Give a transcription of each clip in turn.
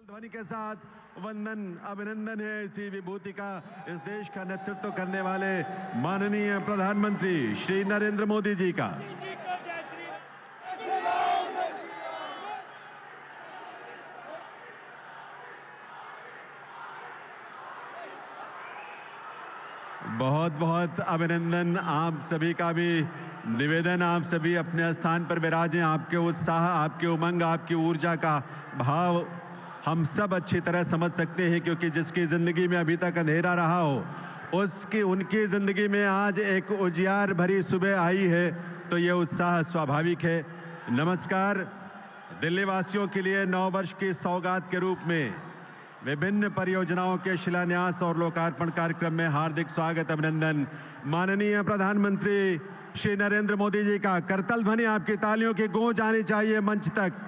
ध्वनि के साथ वंदन अभिनंदन है इसी विभूति का इस देश का नेतृत्व करने वाले माननीय प्रधानमंत्री श्री नरेंद्र मोदी जी का। बहुत बहुत अभिनंदन। आप सभी का भी निवेदन, आप सभी अपने स्थान पर विराजें। आपके उत्साह, आपके उमंग, आपकी ऊर्जा का भाव हम सब अच्छी तरह समझ सकते हैं, क्योंकि जिसकी जिंदगी में अभी तक अंधेरा रहा हो उनकी जिंदगी में आज एक उजियार भरी सुबह आई है, तो ये उत्साह स्वाभाविक है। नमस्कार। दिल्ली वासियों के लिए नव वर्ष की सौगात के रूप में विभिन्न परियोजनाओं के शिलान्यास और लोकार्पण कार्यक्रम में हार्दिक स्वागत, अभिनंदन। माननीय प्रधानमंत्री श्री नरेंद्र मोदी जी का करतल ध्वनि, आपकी तालियों की गूंज आनी चाहिए मंच तक।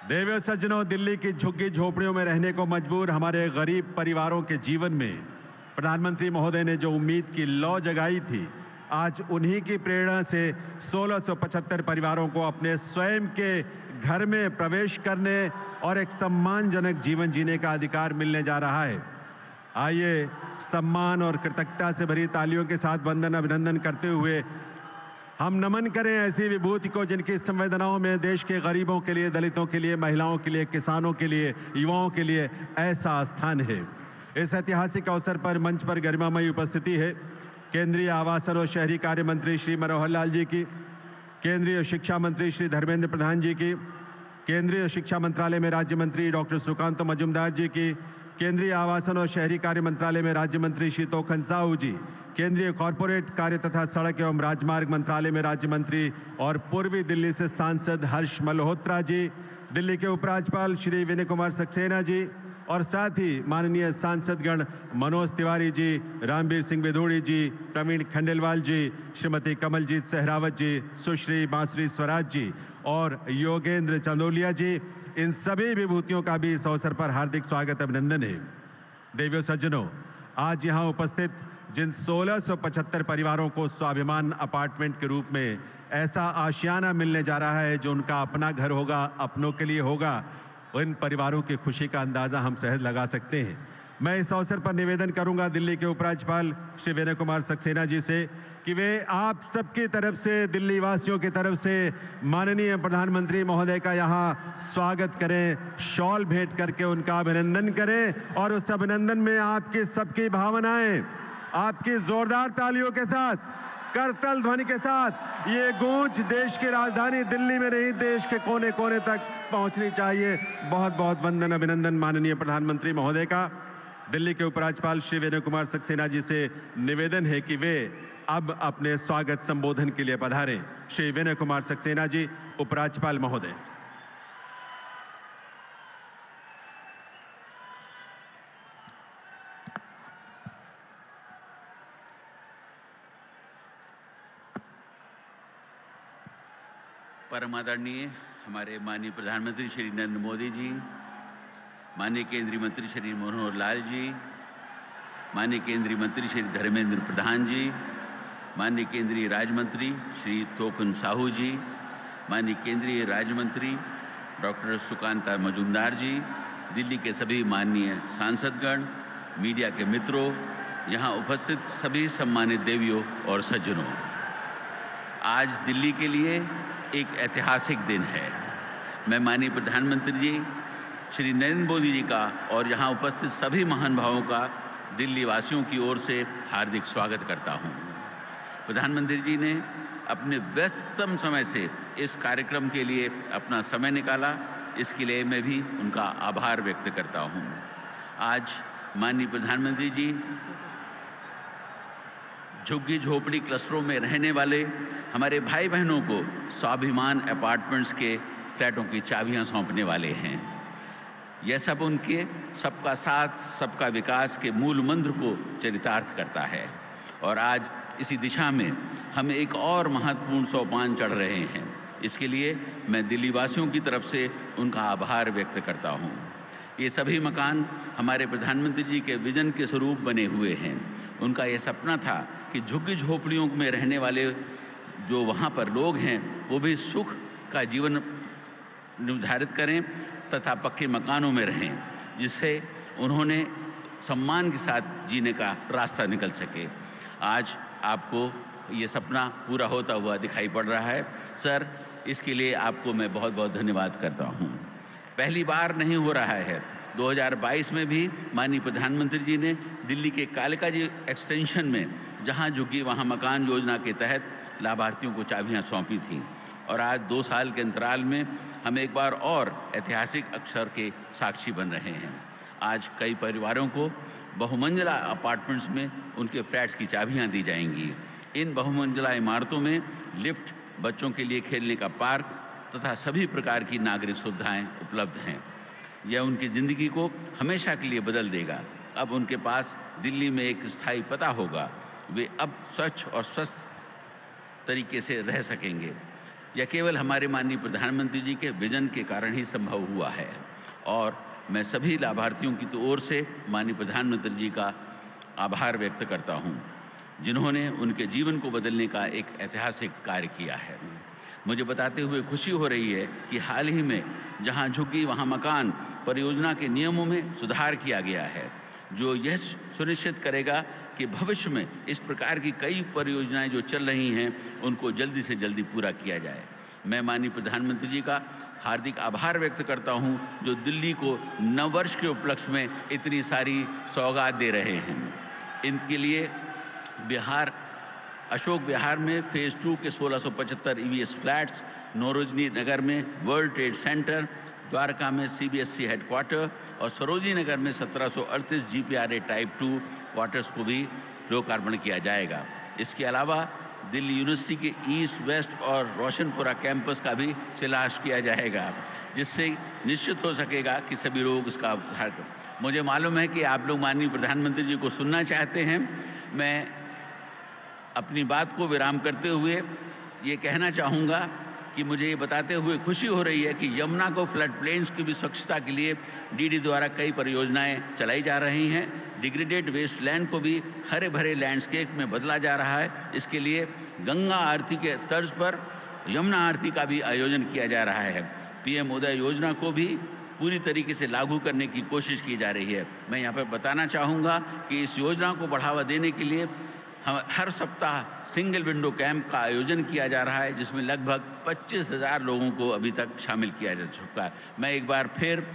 देवियों सज्जनों, दिल्ली की झुग्गी झोपड़ियों में रहने को मजबूर हमारे गरीब परिवारों के जीवन में प्रधानमंत्री महोदय ने जो उम्मीद की लौ जगाई थी, आज उन्हीं की प्रेरणा से 1675 परिवारों को अपने स्वयं के घर में प्रवेश करने और एक सम्मानजनक जीवन जीने का अधिकार मिलने जा रहा है। आइए सम्मान और कृतज्ञता से भरी तालियों के साथ वंदन अभिनंदन करते हुए हम नमन करें ऐसी विभूति को जिनकी संवेदनाओं में देश के गरीबों के लिए, दलितों के लिए, महिलाओं के लिए, किसानों के लिए, युवाओं के लिए ऐसा स्थान है। इस ऐतिहासिक अवसर पर मंच पर गरिमामयी उपस्थिति है केंद्रीय आवासन और शहरी कार्य मंत्री श्री मनोहर लाल जी की, केंद्रीय शिक्षा मंत्री श्री धर्मेंद्र प्रधान जी की, केंद्रीय शिक्षा मंत्रालय में राज्य मंत्री डॉक्टर सुकांत मजूमदार जी की, केंद्रीय आवासन और शहरी कार्य मंत्रालय में राज्य मंत्री श्री तोखन साहू जी, केंद्रीय कॉरपोरेट कार्य तथा सड़क एवं राजमार्ग मंत्रालय में राज्य मंत्री और पूर्वी दिल्ली से सांसद हर्ष मल्होत्रा जी, दिल्ली के उपराज्यपाल श्री विनय कुमार सक्सेना जी और साथ ही माननीय सांसदगण मनोज तिवारी जी, रामवीर सिंह विधूड़ी जी, प्रवीण खंडेलवाल जी, श्रीमती कमलजीत सहरावत जी, सुश्री बांसुरी स्वराज जी और योगेंद्र चंदोलिया जी, इन सभी विभूतियों का भी इस अवसर पर हार्दिक स्वागत, अभिनंदन है। देवियों सज्जनों, आज यहाँ उपस्थित जिन 1675 परिवारों को स्वाभिमान अपार्टमेंट के रूप में ऐसा आशियाना मिलने जा रहा है जो उनका अपना घर होगा, अपनों के लिए होगा, उन परिवारों की खुशी का अंदाजा हम सहज लगा सकते हैं। मैं इस अवसर पर निवेदन करूंगा दिल्ली के उपराज्यपाल श्री विनय कुमार सक्सेना जी से कि वे आप सबकी तरफ से, दिल्ली वासियों की तरफ से माननीय प्रधानमंत्री महोदय का यहाँ स्वागत करें, शॉल भेंट करके उनका अभिनंदन करें और उस अभिनंदन में आपकी सबकी भावनाएं आपकी जोरदार तालियों के साथ, करतल ध्वनि के साथ ये गूंज देश की राजधानी दिल्ली में नहीं, देश के कोने कोने तक पहुंचनी चाहिए। बहुत बहुत वंदन अभिनंदन माननीय प्रधानमंत्री महोदय का। दिल्ली के उपराज्यपाल श्री विनय कुमार सक्सेना जी से निवेदन है कि वे अब अपने स्वागत संबोधन के लिए पधारें। श्री विनय कुमार सक्सेना जी, उपराज्यपाल महोदय। परम आदरणीय हमारे माननीय प्रधानमंत्री श्री नरेंद्र मोदी जी, माननीय केंद्रीय मंत्री श्री मनोहर लाल जी, माननीय केंद्रीय मंत्री श्री धर्मेंद्र प्रधान जी, माननीय केंद्रीय राज्य मंत्री श्री तोखन साहू जी, माननीय केंद्रीय राज्य मंत्री डॉक्टर सुकांता मजूमदार जी, दिल्ली के सभी माननीय सांसदगण, मीडिया के मित्रों, यहाँ उपस्थित सभी सम्मानित देवियों और सज्जनों, आज दिल्ली के लिए एक ऐतिहासिक दिन है। मैं माननीय प्रधानमंत्री जी श्री नरेंद्र मोदी जी का और यहाँ उपस्थित सभी महान भावों का दिल्ली वासियों की ओर से हार्दिक स्वागत करता हूँ। प्रधानमंत्री जी ने अपने व्यस्ततम समय से इस कार्यक्रम के लिए अपना समय निकाला, इसके लिए मैं भी उनका आभार व्यक्त करता हूँ। आज माननीय प्रधानमंत्री जी झुग्गी झोपड़ी क्लस्टरों में रहने वाले हमारे भाई बहनों को स्वाभिमान अपार्टमेंट्स के फ्लैटों की चाबियां सौंपने वाले हैं। यह सब उनके सबका साथ, सबका विकास के मूल मंत्र को चरितार्थ करता है और आज इसी दिशा में हम एक और महत्वपूर्ण सोपान चढ़ रहे हैं। इसके लिए मैं दिल्ली वासियों की तरफ से उनका आभार व्यक्त करता हूँ। ये सभी मकान हमारे प्रधानमंत्री जी के विजन के स्वरूप बने हुए हैं। उनका यह सपना था कि झुग्गी झोपड़ियों में रहने वाले जो वहाँ पर लोग हैं वो भी सुख का जीवन निर्धारित करें तथा पक्के मकानों में रहें, जिससे उन्होंने सम्मान के साथ जीने का रास्ता निकल सके। आज आपको ये सपना पूरा होता हुआ दिखाई पड़ रहा है। सर, इसके लिए आपको मैं बहुत बहुत धन्यवाद करता हूँ। पहली बार नहीं हो रहा है, 2022 में भी माननीय प्रधानमंत्री जी ने दिल्ली के कालिका जी एक्सटेंशन में जहाँ झुकी वहाँ मकान योजना के तहत लाभार्थियों को चाबियाँ सौंपी थीं, और आज 2 साल के अंतराल में हम एक बार और ऐतिहासिक अक्षर के साक्षी बन रहे हैं। आज कई परिवारों को बहुमंजिला अपार्टमेंट्स में उनके फ्लैट्स की चाबियाँ दी जाएंगी। इन बहुमंजिला इमारतों में लिफ्ट, बच्चों के लिए खेलने का पार्क तथा सभी प्रकार की नागरिक सुविधाएं उपलब्ध हैं। यह उनकी ज़िंदगी को हमेशा के लिए बदल देगा। अब उनके पास दिल्ली में एक स्थायी पता होगा। वे अब स्वच्छ और स्वस्थ तरीके से रह सकेंगे। यह केवल हमारे माननीय प्रधानमंत्री जी के विजन के कारण ही संभव हुआ है, और मैं सभी लाभार्थियों की ओर से माननीय प्रधानमंत्री जी का आभार व्यक्त करता हूं, जिन्होंने उनके जीवन को बदलने का एक ऐतिहासिक कार्य किया है। मुझे बताते हुए खुशी हो रही है कि हाल ही में जहां झुग्गी वहां मकान परियोजना के नियमों में सुधार किया गया है, जो यह सुनिश्चित करेगा कि भविष्य में इस प्रकार की कई परियोजनाएं जो चल रही हैं उनको जल्दी से जल्दी पूरा किया जाए। मैं माननीय प्रधानमंत्री जी का हार्दिक आभार व्यक्त करता हूं, जो दिल्ली को नववर्ष के उपलक्ष्य में इतनी सारी सौगात दे रहे हैं। इनके लिए बिहार अशोक विहार में फेज 2 के 1675 EVS फ्लैट्स, नौरोजनी नगर में वर्ल्ड ट्रेड सेंटर, द्वारका में CBSE हेडक्वार्टर और सरोजनी नगर में 1738 GPRA टाइप 2 क्वार्टर्स को भी लोकार्पण किया जाएगा। इसके अलावा दिल्ली यूनिवर्सिटी के ईस्ट, वेस्ट और रोशनपुरा कैंपस का भी शिलान्यास किया जाएगा, जिससे निश्चित हो सकेगा कि सभी लोग इसका उद्धार करें। मुझे मालूम है कि आप लोग माननीय प्रधानमंत्री जी को सुनना चाहते हैं। मैं अपनी बात को विराम करते हुए ये कहना चाहूँगा कि मुझे ये बताते हुए खुशी हो रही है कि यमुना को फ्लड प्लेन्स की भी स्वच्छता के लिए DD द्वारा कई परियोजनाएं चलाई जा रही हैं। डिग्रेडेड वेस्ट लैंड को भी हरे भरे लैंडस्केप में बदला जा रहा है। इसके लिए गंगा आरती के तर्ज पर यमुना आरती का भी आयोजन किया जा रहा है। PM उदय योजना को भी पूरी तरीके से लागू करने की कोशिश की जा रही है। मैं यहाँ पर बताना चाहूँगा कि इस योजना को बढ़ावा देने के लिए हर सप्ताह सिंगल विंडो कैंप का आयोजन किया जा रहा है, जिसमें लगभग 25,000 लोगों को अभी तक शामिल किया जा चुका है। मैं एक बार फिर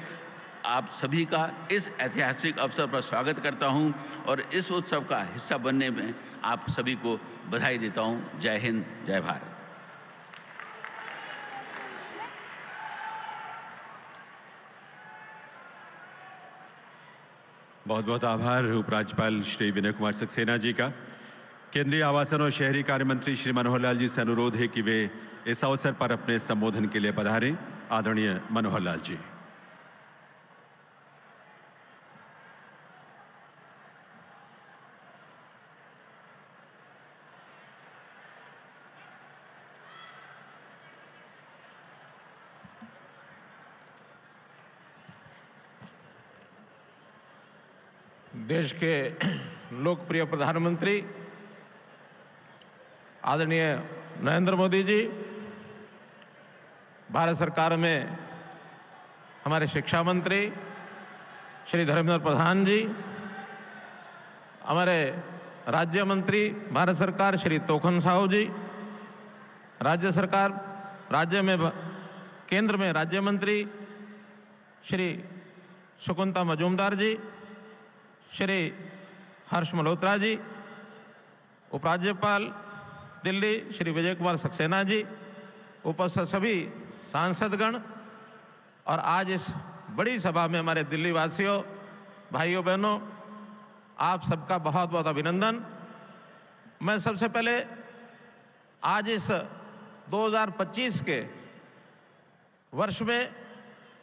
आप सभी का इस ऐतिहासिक अवसर पर स्वागत करता हूं और इस उत्सव का हिस्सा बनने में आप सभी को बधाई देता हूं। जय हिंद, जय भारत। बहुत बहुत आभार उपराज्यपाल श्री विनय कुमार सक्सेना जी का। केंद्रीय आवासन और शहरी कार्य मंत्री श्री मनोहर लाल जी से अनुरोध है कि वे इस अवसर पर अपने संबोधन के लिए पधारें। आदरणीय मनोहर लाल जी। देश के लोकप्रिय प्रधानमंत्री आदरणीय नरेंद्र मोदी जी, भारत सरकार में हमारे शिक्षा मंत्री श्री धर्मेंद्र प्रधान जी, हमारे राज्य मंत्री भारत सरकार श्री तोखन साहू जी, केंद्र में राज्य मंत्री श्री शकुंतला मजूमदार जी, श्री हर्ष मल्होत्रा जी, उपराज्यपाल दिल्ली श्री विजय कुमार सक्सेना जी, उपस्थित सभी सांसदगण और आज इस बड़ी सभा में हमारे दिल्ली वासियों, भाइयों बहनों, आप सबका बहुत बहुत अभिनंदन। मैं सबसे पहले आज इस 2025 के वर्ष में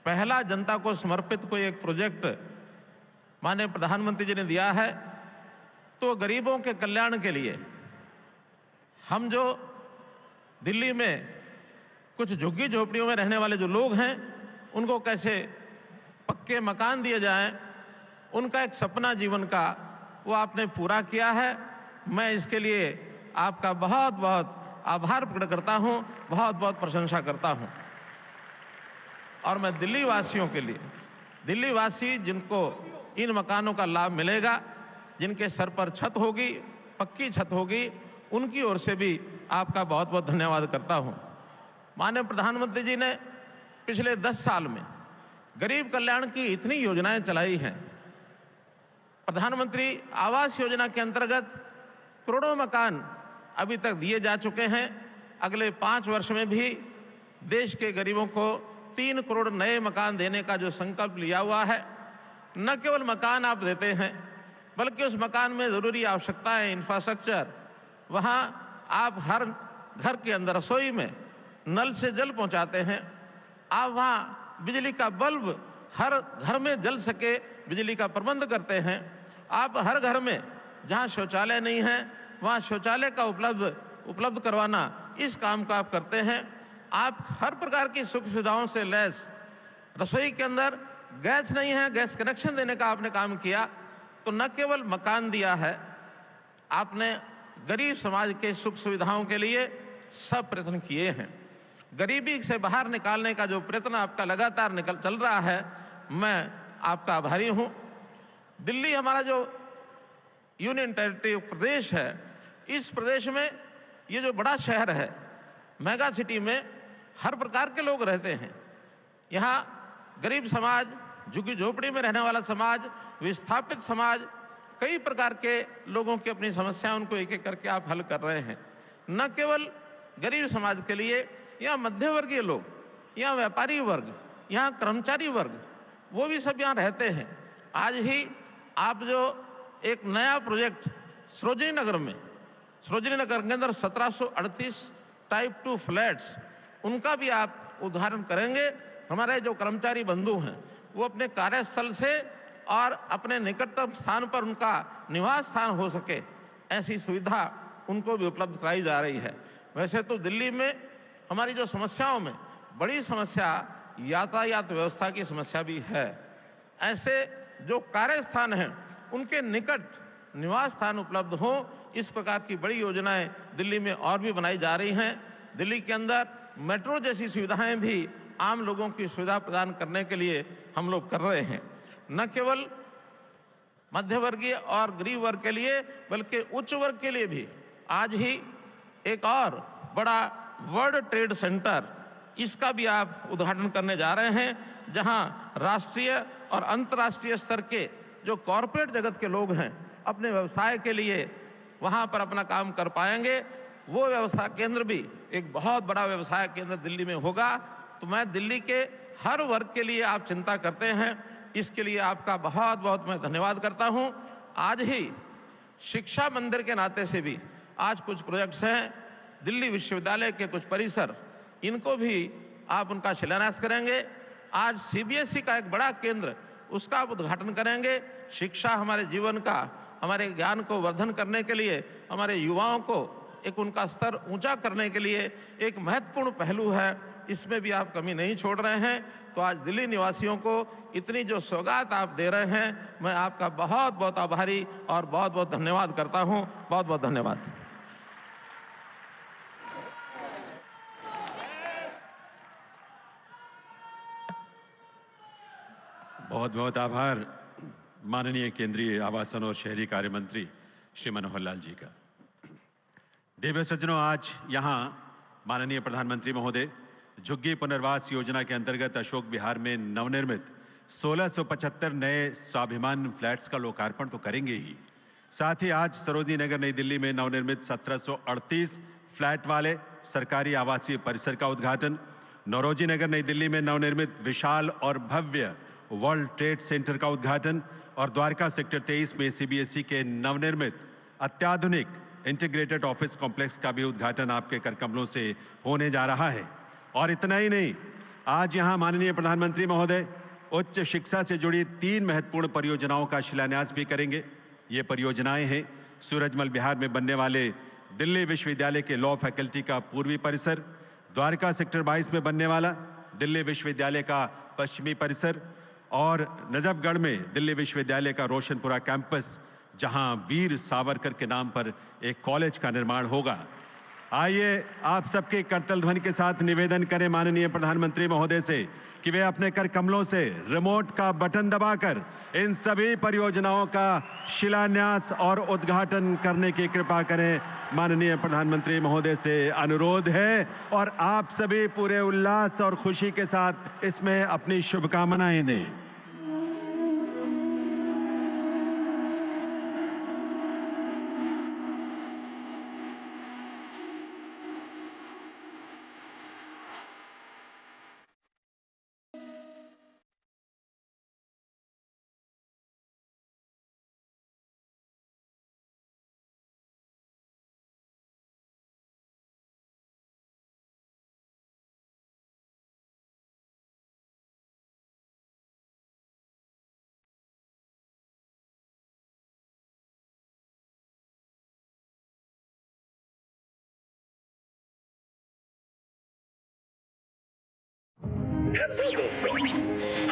पहला जनता को समर्पित कोई एक प्रोजेक्ट माननीय प्रधानमंत्री जी ने दिया है, तो गरीबों के कल्याण के लिए हम जो दिल्ली में कुछ झुग्गी झोपड़ियों में रहने वाले जो लोग हैं उनको कैसे पक्के मकान दिए जाएं, उनका एक सपना जीवन का वो आपने पूरा किया है। मैं इसके लिए आपका बहुत बहुत आभार प्रकट करता हूं, बहुत बहुत प्रशंसा करता हूं। और मैं दिल्ली वासियों के लिए, दिल्ली वासी जिनको इन मकानों का लाभ मिलेगा, जिनके सर पर छत होगी, पक्की छत होगी, उनकी ओर से भी आपका बहुत बहुत धन्यवाद करता हूं। माननीय प्रधानमंत्री जी ने पिछले 10 साल में गरीब कल्याण की इतनी योजनाएं चलाई हैं। प्रधानमंत्री आवास योजना के अंतर्गत करोड़ों मकान अभी तक दिए जा चुके हैं। अगले 5 वर्ष में भी देश के गरीबों को 3 करोड़ नए मकान देने का जो संकल्प लिया हुआ है, न केवल मकान आप देते हैं, बल्कि उस मकान में जरूरी आवश्यकताएं, इंफ्रास्ट्रक्चर, वहां आप हर घर के अंदर रसोई में नल से जल पहुंचाते हैं। आप वहां बिजली का बल्ब हर घर में जल सके, बिजली का प्रबंध करते हैं। आप हर घर में जहां शौचालय नहीं है, वहां शौचालय का उपलब्ध करवाना, इस काम का आप करते हैं। आप हर प्रकार की सुख सुविधाओं से लैस, रसोई के अंदर गैस नहीं है, गैस कनेक्शन देने का आपने काम किया। तो न केवल मकान दिया है, आपने गरीब समाज के सुख सुविधाओं के लिए सब प्रयत्न किए हैं। गरीबी से बाहर निकालने का जो प्रयत्न आपका लगातार चल रहा है, मैं आपका आभारी हूं। दिल्ली हमारा जो यूनियन टेरिटरी प्रदेश है, इस प्रदेश में ये जो बड़ा शहर है, मेगा सिटी में हर प्रकार के लोग रहते हैं। यहाँ गरीब समाज, झुग्गी झोपड़ी में रहने वाला समाज, विस्थापित समाज, कई प्रकार के लोगों की अपनी समस्याएं, उनको एक एक करके आप हल कर रहे हैं। न केवल गरीब समाज के लिए, यहाँ मध्यवर्गीय लोग, यहाँ व्यापारी वर्ग, यहाँ कर्मचारी वर्ग, वो भी सब यहाँ रहते हैं। आज ही आप जो एक नया प्रोजेक्ट सरोजनी नगर के अंदर 1738 टाइप 2 फ्लैट्स, उनका भी आप उदाहरण करेंगे। हमारे जो कर्मचारी बंधु हैं, वो अपने कार्यस्थल से और अपने निकटतम स्थान पर उनका निवास स्थान हो सके, ऐसी सुविधा उनको भी उपलब्ध कराई जा रही है। वैसे तो दिल्ली में हमारी जो समस्याओं में बड़ी समस्या यातायात व्यवस्था की समस्या भी है। ऐसे जो कार्य स्थान हैं, उनके निकट निवास स्थान उपलब्ध हो, इस प्रकार की बड़ी योजनाएं दिल्ली में और भी बनाई जा रही हैं। दिल्ली के अंदर मेट्रो जैसी सुविधाएं भी आम लोगों की सुविधा प्रदान करने के लिए हम लोग कर रहे हैं। न केवल मध्यवर्गीय और गरीब वर्ग के लिए, बल्कि उच्च वर्ग के लिए भी आज ही एक और बड़ा वर्ल्ड ट्रेड सेंटर, इसका भी आप उद्घाटन करने जा रहे हैं, जहां राष्ट्रीय और अंतर्राष्ट्रीय स्तर के जो कॉरपोरेट जगत के लोग हैं, अपने व्यवसाय के लिए वहां पर अपना काम कर पाएंगे। वो व्यवसाय केंद्र भी एक बहुत बड़ा व्यवसाय केंद्र दिल्ली में होगा। तो मैं दिल्ली के हर वर्ग के लिए आप चिंता करते हैं, इसके लिए आपका बहुत बहुत मैं धन्यवाद करता हूं। आज ही शिक्षा मंदिर के नाते से भी आज कुछ प्रोजेक्ट्स हैं, दिल्ली विश्वविद्यालय के कुछ परिसर, इनको भी आप उनका शिलान्यास करेंगे। आज सीबीएसई का एक बड़ा केंद्र, उसका आप उद्घाटन करेंगे। शिक्षा हमारे जीवन का, हमारे ज्ञान को वर्धन करने के लिए, हमारे युवाओं को एक उनका स्तर ऊंचा करने के लिए एक महत्वपूर्ण पहलू है, इसमें भी आप कमी नहीं छोड़ रहे हैं। तो आज दिल्ली निवासियों को इतनी जो सौगात आप दे रहे हैं, मैं आपका बहुत बहुत आभारी और बहुत बहुत धन्यवाद करता हूं। बहुत बहुत धन्यवाद। बहुत बहुत आभार माननीय केंद्रीय आवासन और शहरी कार्य मंत्री श्री मनोहर लाल जी का। देव सज्जनों, आज यहां माननीय प्रधानमंत्री महोदय झुग्गी पुनर्वास योजना के अंतर्गत अशोक विहार में नवनिर्मित 1675 नए स्वाभिमान फ्लैट्स का लोकार्पण तो करेंगे ही, साथ ही आज सरोजनी नगर नई दिल्ली में नवनिर्मित 1738 फ्लैट वाले सरकारी आवासीय परिसर का उद्घाटन, नौरोजी नगर नई दिल्ली में नवनिर्मित विशाल और भव्य वर्ल्ड ट्रेड सेंटर का उद्घाटन और द्वारका सेक्टर 23 में सीबीएसई के नवनिर्मित अत्याधुनिक इंटीग्रेटेड ऑफिस कॉम्प्लेक्स का भी उद्घाटन आपके कर कमलों से होने जा रहा है। और इतना ही नहीं, आज यहां माननीय प्रधानमंत्री महोदय उच्च शिक्षा से जुड़ी 3 महत्वपूर्ण परियोजनाओं का शिलान्यास भी करेंगे। ये परियोजनाएं हैं सूरजमल बिहार में बनने वाले दिल्ली विश्वविद्यालय के लॉ फैकल्टी का पूर्वी परिसर, द्वारका सेक्टर 22 में बनने वाला दिल्ली विश्वविद्यालय का पश्चिमी परिसर और नजफगढ़ में दिल्ली विश्वविद्यालय का रोशनपुरा कैंपस, जहां वीर सावरकर के नाम पर एक कॉलेज का निर्माण होगा। आइए आप सबके करतल ध्वनि के साथ निवेदन करें माननीय प्रधानमंत्री महोदय से कि वे अपने कर कमलों से रिमोट का बटन दबाकर इन सभी परियोजनाओं का शिलान्यास और उद्घाटन करने की कृपा करें। माननीय प्रधानमंत्री महोदय से अनुरोध है और आप सभी पूरे उल्लास और खुशी के साथ इसमें अपनी शुभकामनाएं दें। हेलो दोस्तों,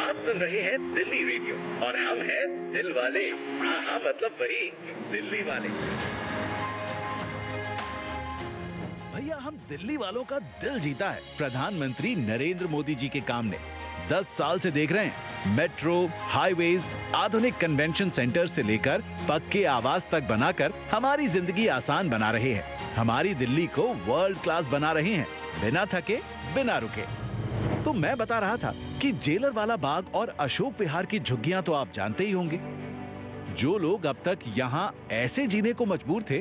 आप सुन रहे हैं दिल्ली रेडियो और हम हैं दिल वाले। हाँ, मतलब वही दिल्ली वाले। भैया, हम दिल्ली वालों का दिल जीता है प्रधानमंत्री नरेंद्र मोदी जी के काम ने। 10 साल से देख रहे हैं, मेट्रो, हाईवेज, आधुनिक कन्वेंशन सेंटर से लेकर पक्के आवास तक बनाकर हमारी जिंदगी आसान बना रहे हैं। हमारी दिल्ली को वर्ल्ड क्लास बना रहे हैं, बिना थके, बिना रुके। तो मैं बता रहा था कि जेलर वाला बाग और अशोक विहार की झुग्गियां तो आप जानते ही होंगे। जो लोग अब तक यहां ऐसे जीने को मजबूर थे,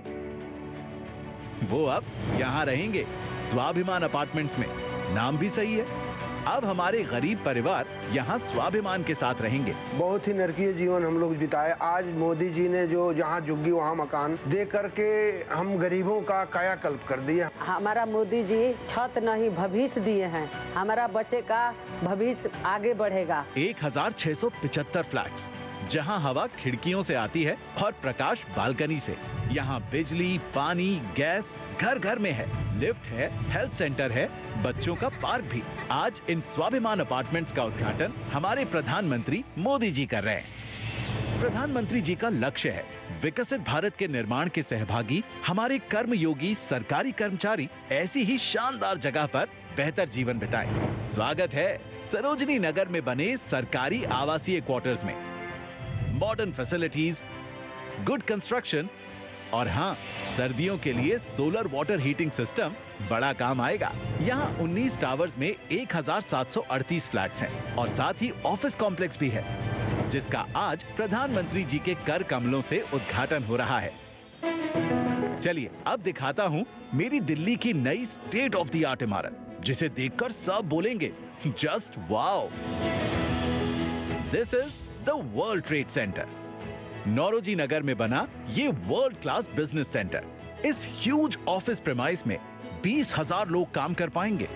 वो अब यहां रहेंगे स्वाभिमान अपार्टमेंट्स में। नाम भी सही है। अब हमारे गरीब परिवार यहाँ स्वाभिमान के साथ रहेंगे। बहुत ही नरकीय जीवन हम लोग बिताए। आज मोदी जी ने जो जहाँ झुग्गी वहाँ मकान दे करके हम गरीबों का कायाकल्प कर दिया। हमारा मोदी जी छत नहीं भविष्य दिए हैं। हमारा बच्चे का भविष्य आगे बढ़ेगा। 1675 फ्लैट्स, जहां हवा खिड़कियों से आती है और प्रकाश बालकनी से। यहाँ बिजली, पानी, गैस घर घर में है, लिफ्ट है, हेल्थ सेंटर है, बच्चों का पार्क भी। आज इन स्वाभिमान अपार्टमेंट्स का उद्घाटन हमारे प्रधानमंत्री मोदी जी कर रहे हैं। प्रधानमंत्री जी का लक्ष्य है विकसित भारत के निर्माण के सहभागी हमारे कर्मयोगी सरकारी कर्मचारी ऐसी ही शानदार जगह पर बेहतर जीवन बिताएं। स्वागत है सरोजनी नगर में बने सरकारी आवासीय क्वार्टर्स में। मॉडर्न फैसिलिटीज, गुड कंस्ट्रक्शन और हाँ, सर्दियों के लिए सोलर वाटर हीटिंग सिस्टम बड़ा काम आएगा। यहाँ 19 टावर्स में 1738 फ्लैट्स हैं और साथ ही ऑफिस कॉम्प्लेक्स भी है, जिसका आज प्रधानमंत्री जी के कर कमलों से उद्घाटन हो रहा है। चलिए अब दिखाता हूँ मेरी दिल्ली की नई स्टेट ऑफ द आर्ट इमारत, जिसे देखकर सब बोलेंगे just wow. This is the World Trade Center. Naoroji Nagar में बना ये वर्ल्ड क्लास बिजनेस सेंटर। इस ह्यूज ऑफिस प्रेमाइस में 20,000 लोग काम कर पाएंगे।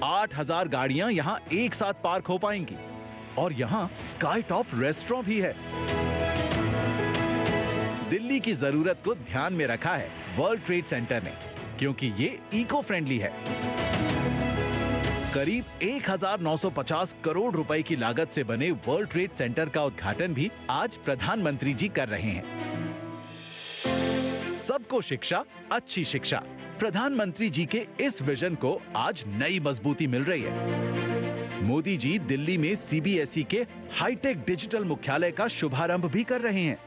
8,000 गाड़ियां यहां एक साथ पार्क हो पाएंगी और यहां स्काई टॉप रेस्टोरेंट भी है। दिल्ली की जरूरत को ध्यान में रखा है वर्ल्ड ट्रेड सेंटर ने, क्योंकि ये इको फ्रेंडली है। करीब 1950 करोड़ रुपए की लागत से बने वर्ल्ड ट्रेड सेंटर का उद्घाटन भी आज प्रधानमंत्री जी कर रहे हैं। सबको शिक्षा, अच्छी शिक्षा, प्रधानमंत्री जी के इस विजन को आज नई मजबूती मिल रही है। मोदी जी दिल्ली में सीबीएसई के हाईटेक डिजिटल मुख्यालय का शुभारंभ भी कर रहे हैं।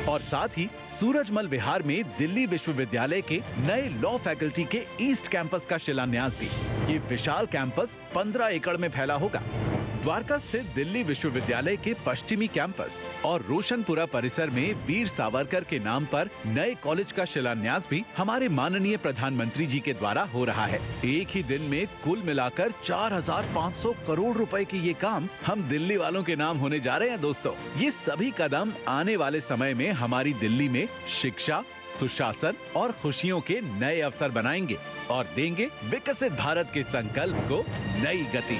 और साथ ही सूरजमल विहार में दिल्ली विश्वविद्यालय के नए लॉ फैकल्टी के ईस्ट कैंपस का शिलान्यास भी। ये विशाल कैंपस 15 एकड़ में फैला होगा। द्वारका स्थित दिल्ली विश्वविद्यालय के पश्चिमी कैंपस और रोशनपुरा परिसर में वीर सावरकर के नाम पर नए कॉलेज का शिलान्यास भी हमारे माननीय प्रधानमंत्री जी के द्वारा हो रहा है। एक ही दिन में कुल मिलाकर 4,500 करोड़ रुपए की ये काम हम दिल्ली वालों के नाम होने जा रहे हैं। दोस्तों, ये सभी कदम आने वाले समय में हमारी दिल्ली में शिक्षा, सुशासन और खुशियों के नए अवसर बनाएंगे और देंगे विकसित भारत के संकल्प को नई गति।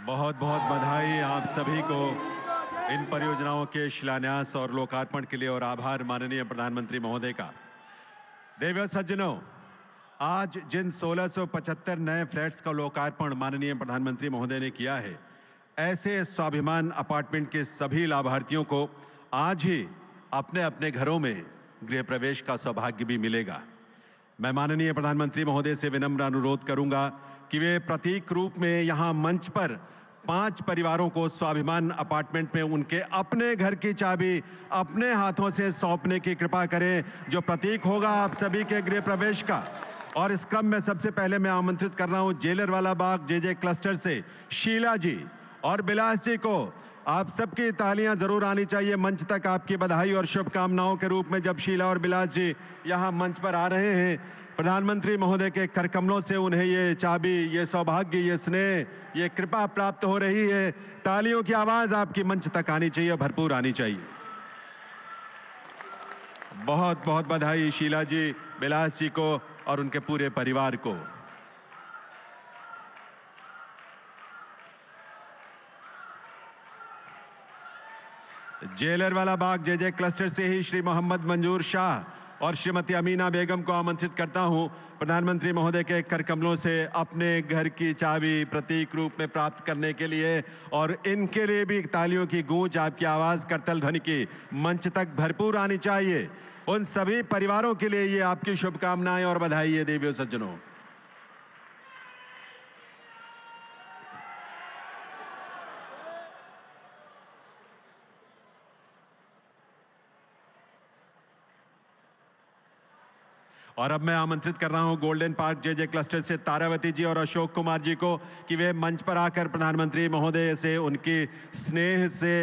बहुत बहुत बधाई आप सभी को इन परियोजनाओं के शिलान्यास और लोकार्पण के लिए और आभार माननीय प्रधानमंत्री महोदय का। देवियों सज्जनों, आज जिन 1675 नए फ्लैट्स का लोकार्पण माननीय प्रधानमंत्री महोदय ने किया है, ऐसे स्वाभिमान अपार्टमेंट के सभी लाभार्थियों को आज ही अपने अपने घरों में गृह प्रवेश का सौभाग्य भी मिलेगा। मैं माननीय प्रधानमंत्री महोदय से विनम्र अनुरोध करूंगा कि वे प्रतीक रूप में यहां मंच पर 5 परिवारों को स्वाभिमान अपार्टमेंट में उनके अपने घर की चाबी अपने हाथों से सौंपने की कृपा करें, जो प्रतीक होगा आप सभी के गृह प्रवेश का। और इस क्रम में सबसे पहले मैं आमंत्रित कर रहा हूं जेलर वाला बाग जेजे क्लस्टर से शीला जी और बिलास जी को। आप सबकी तालियां जरूर आनी चाहिए मंच तक, आपकी बधाई और शुभकामनाओं के रूप में। जब शीला और बिलास जी यहां मंच पर आ रहे हैं, प्रधानमंत्री महोदय के करकमलों से उन्हें ये चाबी, ये सौभाग्य, ये स्नेह, ये कृपा प्राप्त हो रही है। तालियों की आवाज आपकी मंच तक आनी चाहिए, भरपूर आनी चाहिए। बहुत बहुत बधाई शीला जी, बिलास जी को और उनके पूरे परिवार को। जेलर वाला बाग जेजे क्लस्टर से ही श्री मोहम्मद मंजूर शाह और श्रीमती अमीना बेगम को आमंत्रित करता हूं प्रधानमंत्री महोदय के करकमलों से अपने घर की चाबी प्रतीक रूप में प्राप्त करने के लिए। और इनके लिए भी तालियों की गूंज, आपकी आवाज, करतल ध्वनि की मंच तक भरपूर आनी चाहिए। उन सभी परिवारों के लिए ये आपकी शुभकामनाएं और बधाई है देवियों सज्जनों। और अब मैं आमंत्रित कर रहा हूं गोल्डन पार्क जेजे क्लस्टर से तारावती जी और अशोक कुमार जी को कि वे मंच पर आकर प्रधानमंत्री महोदय से उनकी स्नेह से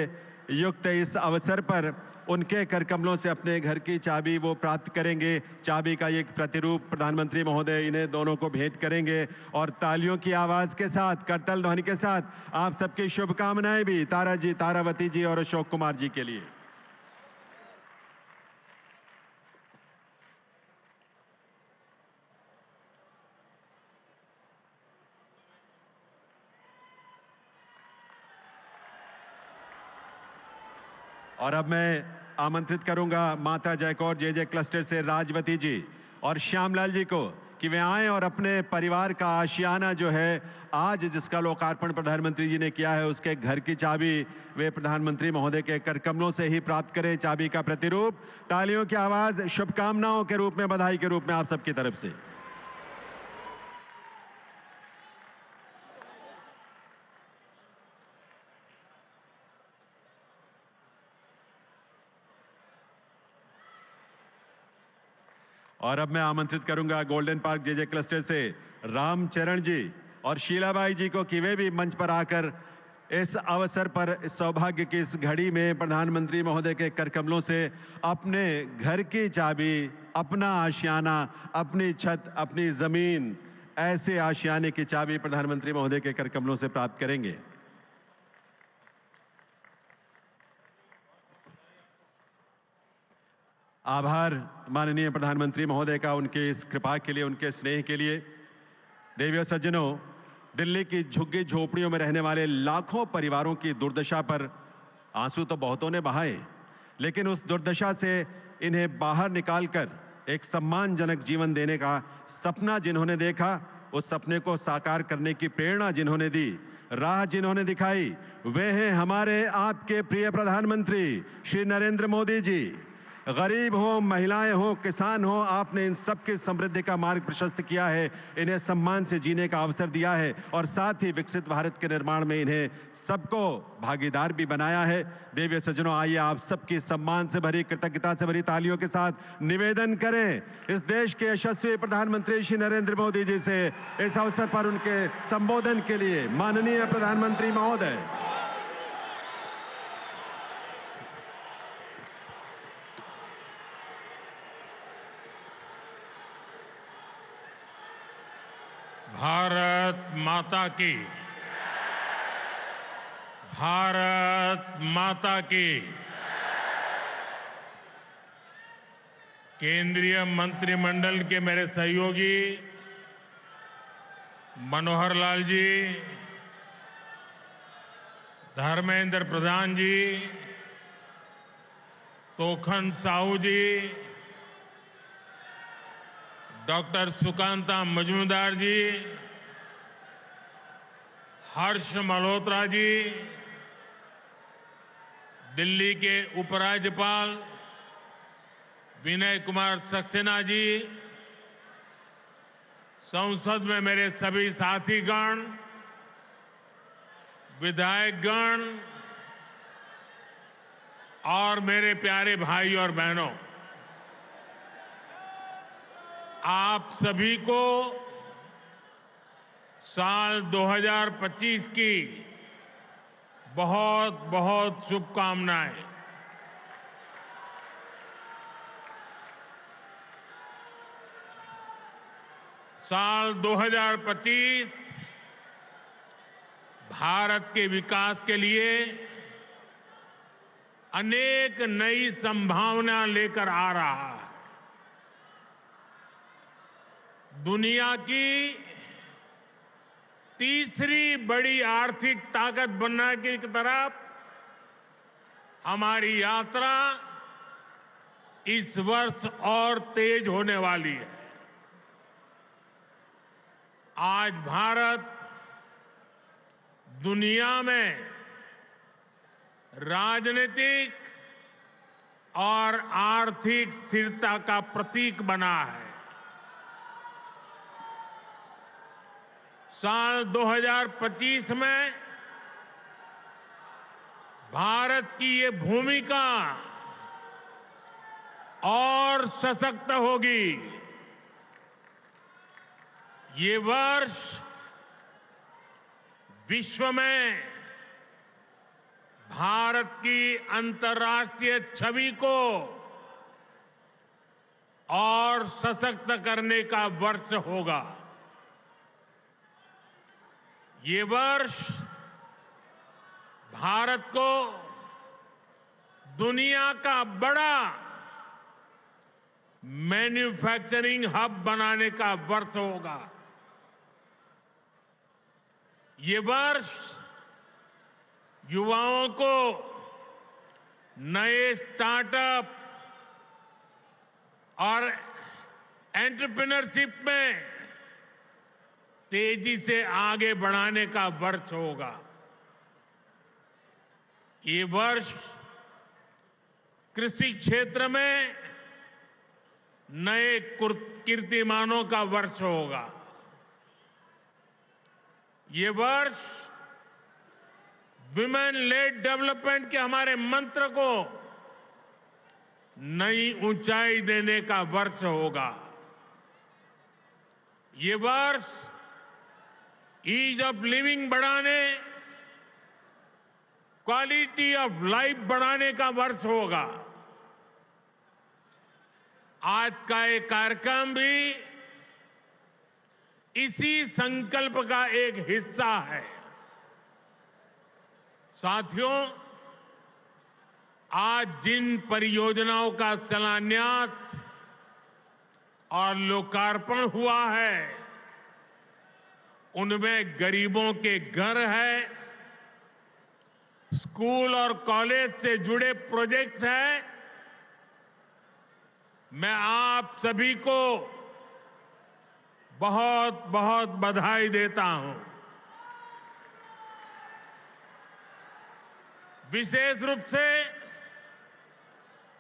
युक्त इस अवसर पर उनके करकमलों से अपने घर की चाबी वो प्राप्त करेंगे। चाबी का एक प्रतिरूप प्रधानमंत्री महोदय इन्हें दोनों को भेंट करेंगे। और तालियों की आवाज के साथ, करतल ध्वनि के साथ आप सबकी शुभकामनाएं भी तारा जी, तारावती जी और अशोक कुमार जी के लिए। और अब मैं आमंत्रित करूंगा माता जयकौर जेजे क्लस्टर से राजवती जी और श्यामलाल जी को कि वे आएं और अपने परिवार का आशियाना जो है आज जिसका लोकार्पण प्रधानमंत्री जी ने किया है, उसके घर की चाबी वे प्रधानमंत्री महोदय के करकमलों से ही प्राप्त करें। चाबी का प्रतिरूप, तालियों की आवाज, शुभकामनाओं के रूप में, बधाई के रूप में आप सबकी तरफ से। और अब मैं आमंत्रित करूंगा गोल्डन पार्क जेजे क्लस्टर से रामचरण जी और शीलाबाई जी को कि वे भी मंच पर आकर इस अवसर पर, इस सौभाग्य की इस घड़ी में प्रधानमंत्री महोदय के करकमलों से अपने घर की चाबी, अपना आशियाना, अपनी छत, अपनी जमीन, ऐसे आशियाने की चाबी प्रधानमंत्री महोदय के करकमलों से प्राप्त करेंगे। आभार माननीय प्रधानमंत्री महोदय का उनके इस कृपा के लिए, उनके स्नेह के लिए। देवियों सज्जनों, दिल्ली की झुग्गी झोपड़ियों में रहने वाले लाखों परिवारों की दुर्दशा पर आंसू तो बहुतों ने बहाए, लेकिन उस दुर्दशा से इन्हें बाहर निकालकर एक सम्मानजनक जीवन देने का सपना जिन्होंने देखा, उस सपने को साकार करने की प्रेरणा जिन्होंने दी, राह जिन्होंने दिखाई, वे हैं हमारे आपके प्रिय प्रधानमंत्री श्री नरेंद्र मोदी जी। गरीब हो, महिलाएं हो, किसान हो, आपने इन सबकी समृद्धि का मार्ग प्रशस्त किया है, इन्हें सम्मान से जीने का अवसर दिया है और साथ ही विकसित भारत के निर्माण में इन्हें सबको भागीदार भी बनाया है। देवियों सज्जनों, आइए आप सबकी सम्मान से भरी, कृतज्ञता से भरी तालियों के साथ निवेदन करें इस देश के यशस्वी प्रधानमंत्री श्री नरेंद्र मोदी जी से इस अवसर पर उनके संबोधन के लिए। माननीय प्रधानमंत्री महोदय। भारत माता की, भारत माता की। केंद्रीय मंत्रिमंडल के मेरे सहयोगी मनोहर लाल जी, धर्मेंद्र प्रधान जी, तोखन साहू जी, डॉक्टर सुकांता मजूमदार जी, हर्ष मल्होत्रा जी, दिल्ली के उपराज्यपाल विनय कुमार सक्सेना जी, संसद में मेरे सभी साथीगण, विधायकगण और मेरे प्यारे भाई और बहनों, आप सभी को साल 2025 की बहुत बहुत शुभकामनाएं। साल 2025 भारत के विकास के लिए अनेक नई संभावना लेकर आ रहा है। दुनिया की तीसरी बड़ी आर्थिक ताकत बनने की तरफ हमारी यात्रा इस वर्ष और तेज होने वाली है। आज भारत दुनिया में राजनीतिक और आर्थिक स्थिरता का प्रतीक बना है। साल 2025 में भारत की ये भूमिका और सशक्त होगी। ये वर्ष विश्व में भारत की अंतर्राष्ट्रीय छवि को और सशक्त करने का वर्ष होगा। ये वर्ष भारत को दुनिया का बड़ा मैन्युफैक्चरिंग हब बनाने का वर्ष होगा। ये वर्ष युवाओं को नए स्टार्टअप और एंटरप्रेन्योरशिप में तेजी से आगे बढ़ाने का वर्ष होगा। ये वर्ष कृषि क्षेत्र में नए कीर्तिमानों का वर्ष होगा। ये वर्ष विमेन लेड डेवलपमेंट के हमारे मंत्र को नई ऊंचाई देने का वर्ष होगा। ये वर्ष ईज ऑफ लिविंग बढ़ाने, क्वालिटी ऑफ लाइफ बढ़ाने का वर्ष होगा। आज का ये कार्यक्रम भी इसी संकल्प का एक हिस्सा है। साथियों, आज जिन परियोजनाओं का शिलान्यास और लोकार्पण हुआ है, उनमें गरीबों के घर है, स्कूल और कॉलेज से जुड़े प्रोजेक्ट्स हैं। मैं आप सभी को बहुत बहुत बधाई देता हूं। विशेष रूप से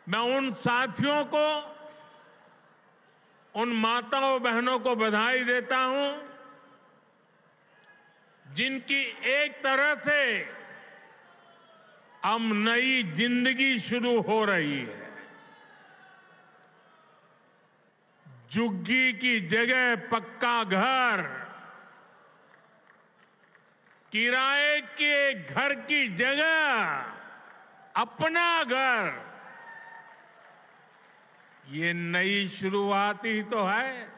मैं उन साथियों को, उन माताओं बहनों को बधाई देता हूं जिनकी एक तरह से अब नई जिंदगी शुरू हो रही है। झुग्गी की जगह पक्का घर, किराए के घर की जगह अपना घर, ये नई शुरुआत ही तो है।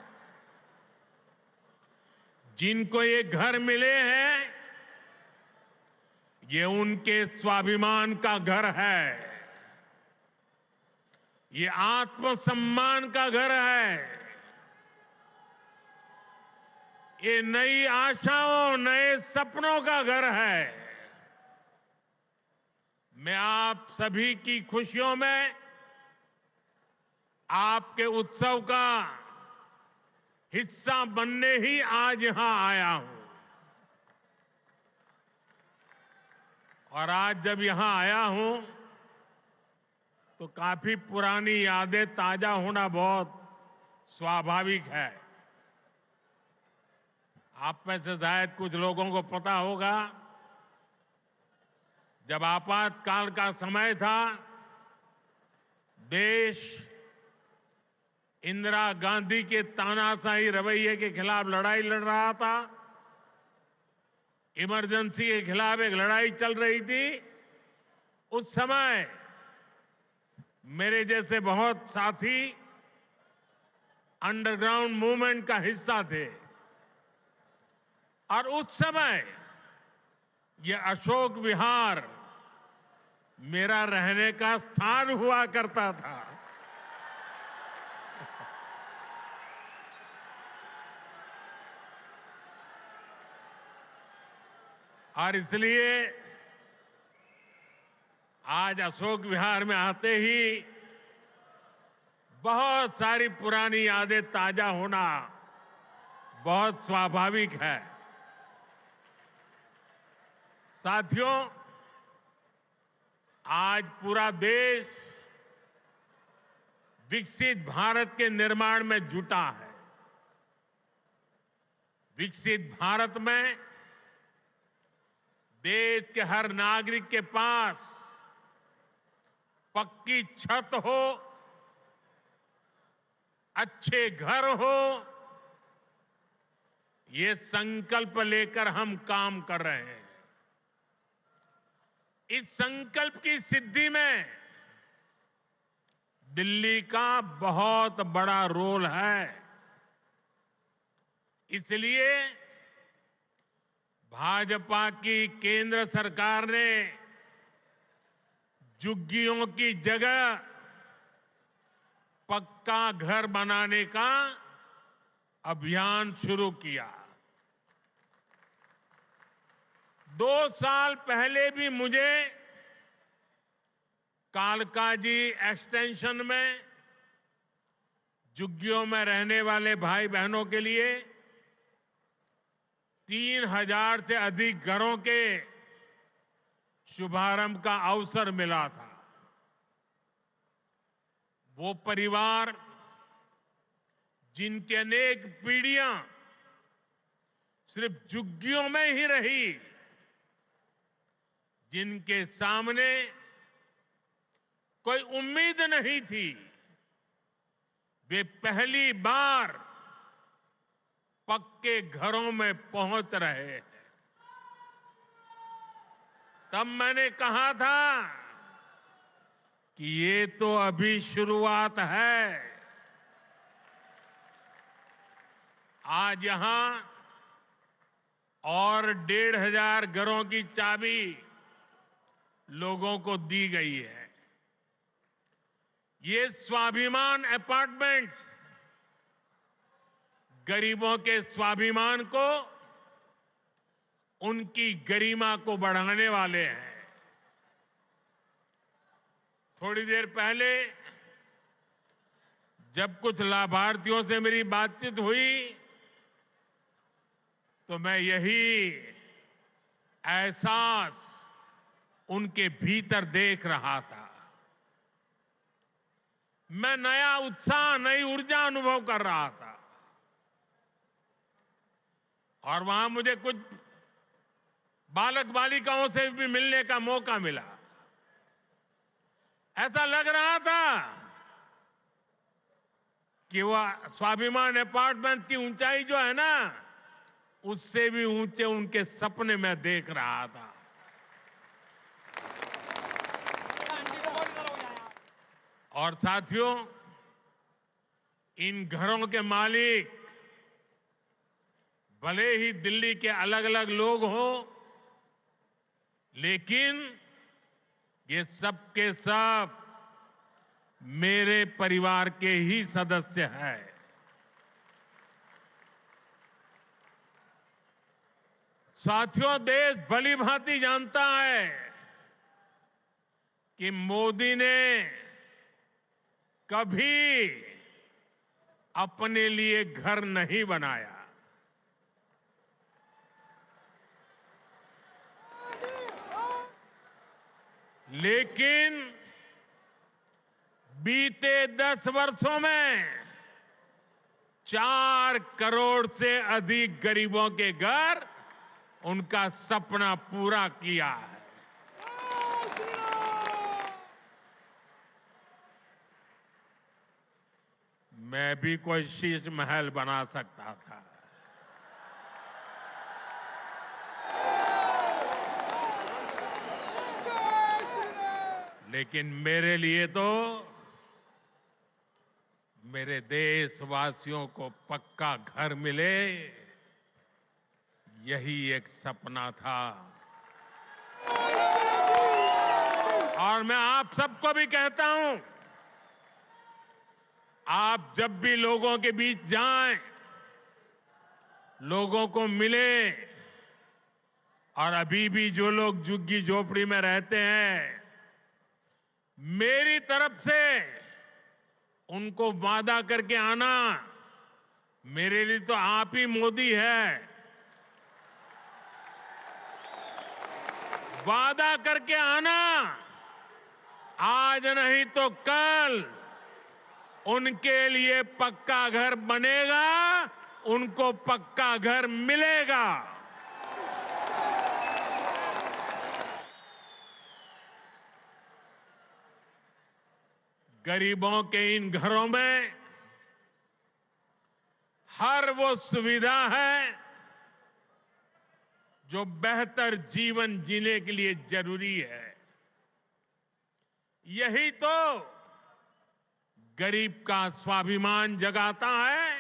जिनको ये घर मिले हैं, ये उनके स्वाभिमान का घर है, ये आत्मसम्मान का घर है, ये नई आशाओं, नए सपनों का घर है। मैं आप सभी की खुशियों में, आपके उत्सव का हिस्सा बनने ही आज यहां आया हूं। और आज जब यहां आया हूं तो काफी पुरानी यादें ताजा होना बहुत स्वाभाविक है। आप में से शायद कुछ लोगों को पता होगा, जब आपातकाल का समय था, देश इंदिरा गांधी के तानाशाही रवैये के खिलाफ लड़ाई लड़ रहा था। इमरजेंसी के खिलाफ एक लड़ाई चल रही थी। उस समय मेरे जैसे बहुत साथी अंडरग्राउंड मूवमेंट का हिस्सा थे और उस समय ये अशोक विहार मेरा रहने का स्थान हुआ करता था। और इसलिए आज अशोक विहार में आते ही बहुत सारी पुरानी यादें ताजा होना बहुत स्वाभाविक है। साथियों, आज पूरा देश विकसित भारत के निर्माण में जुटा है। विकसित भारत में देश के हर नागरिक के पास पक्की छत हो, अच्छे घर हो, ये संकल्प लेकर हम काम कर रहे हैं। इस संकल्प की सिद्धि में दिल्ली का बहुत बड़ा रोल है। इसलिए भाजपा की केंद्र सरकार ने झुग्गियों की जगह पक्का घर बनाने का अभियान शुरू किया। 2 साल पहले भी मुझे कालकाजी एक्सटेंशन में झुग्गियों में रहने वाले भाई बहनों के लिए 3000 से अधिक घरों के शुभारंभ का अवसर मिला था। वो परिवार जिनकी अनेक पीढ़ियां सिर्फ झुग्गियों में ही रही, जिनके सामने कोई उम्मीद नहीं थी, वे पहली बार पक्के घरों में पहुंच रहे हैं। तब मैंने कहा था कि ये तो अभी शुरुआत है। आज यहां और 1500 घरों की चाबी लोगों को दी गई है। ये स्वाभिमान अपार्टमेंट्स गरीबों के स्वाभिमान को, उनकी गरिमा को बढ़ाने वाले हैं। थोड़ी देर पहले जब कुछ लाभार्थियों से मेरी बातचीत हुई तो मैं यही एहसास उनके भीतर देख रहा था। मैं नया उत्साह, नई ऊर्जा अनुभव कर रहा था। और वहां मुझे कुछ बालक बालिकाओं से भी मिलने का मौका मिला। ऐसा लग रहा था कि वह स्वाभिमान अपार्टमेंट की ऊंचाई जो है ना, उससे भी ऊंचे उनके सपने में देख रहा था। और साथियों, इन घरों के मालिक भले ही दिल्ली के अलग अलग लोग हों, लेकिन ये सब के सब मेरे परिवार के ही सदस्य हैं। साथियों, देश भली भांति जानता है कि मोदी ने कभी अपने लिए घर नहीं बनाया, लेकिन बीते 10 वर्षों में 4 करोड़ से अधिक गरीबों के घर उनका सपना पूरा किया है। मैं भी कोई शीश महल बना सकता था, लेकिन मेरे लिए तो मेरे देशवासियों को पक्का घर मिले, यही एक सपना था। और मैं आप सबको भी कहता हूं, आप जब भी लोगों के बीच जाएं, लोगों को मिले, और अभी भी जो लोग झुग्गी झोपड़ी में रहते हैं, मेरी तरफ से उनको वादा करके आना, मेरे लिए तो आप ही मोदी है। वादा करके आना, आज नहीं तो कल उनके लिए पक्का घर बनेगा, उनको पक्का घर मिलेगा। गरीबों के इन घरों में हर वो सुविधा है जो बेहतर जीवन जीने के लिए जरूरी है। यही तो गरीब का स्वाभिमान जगाता है,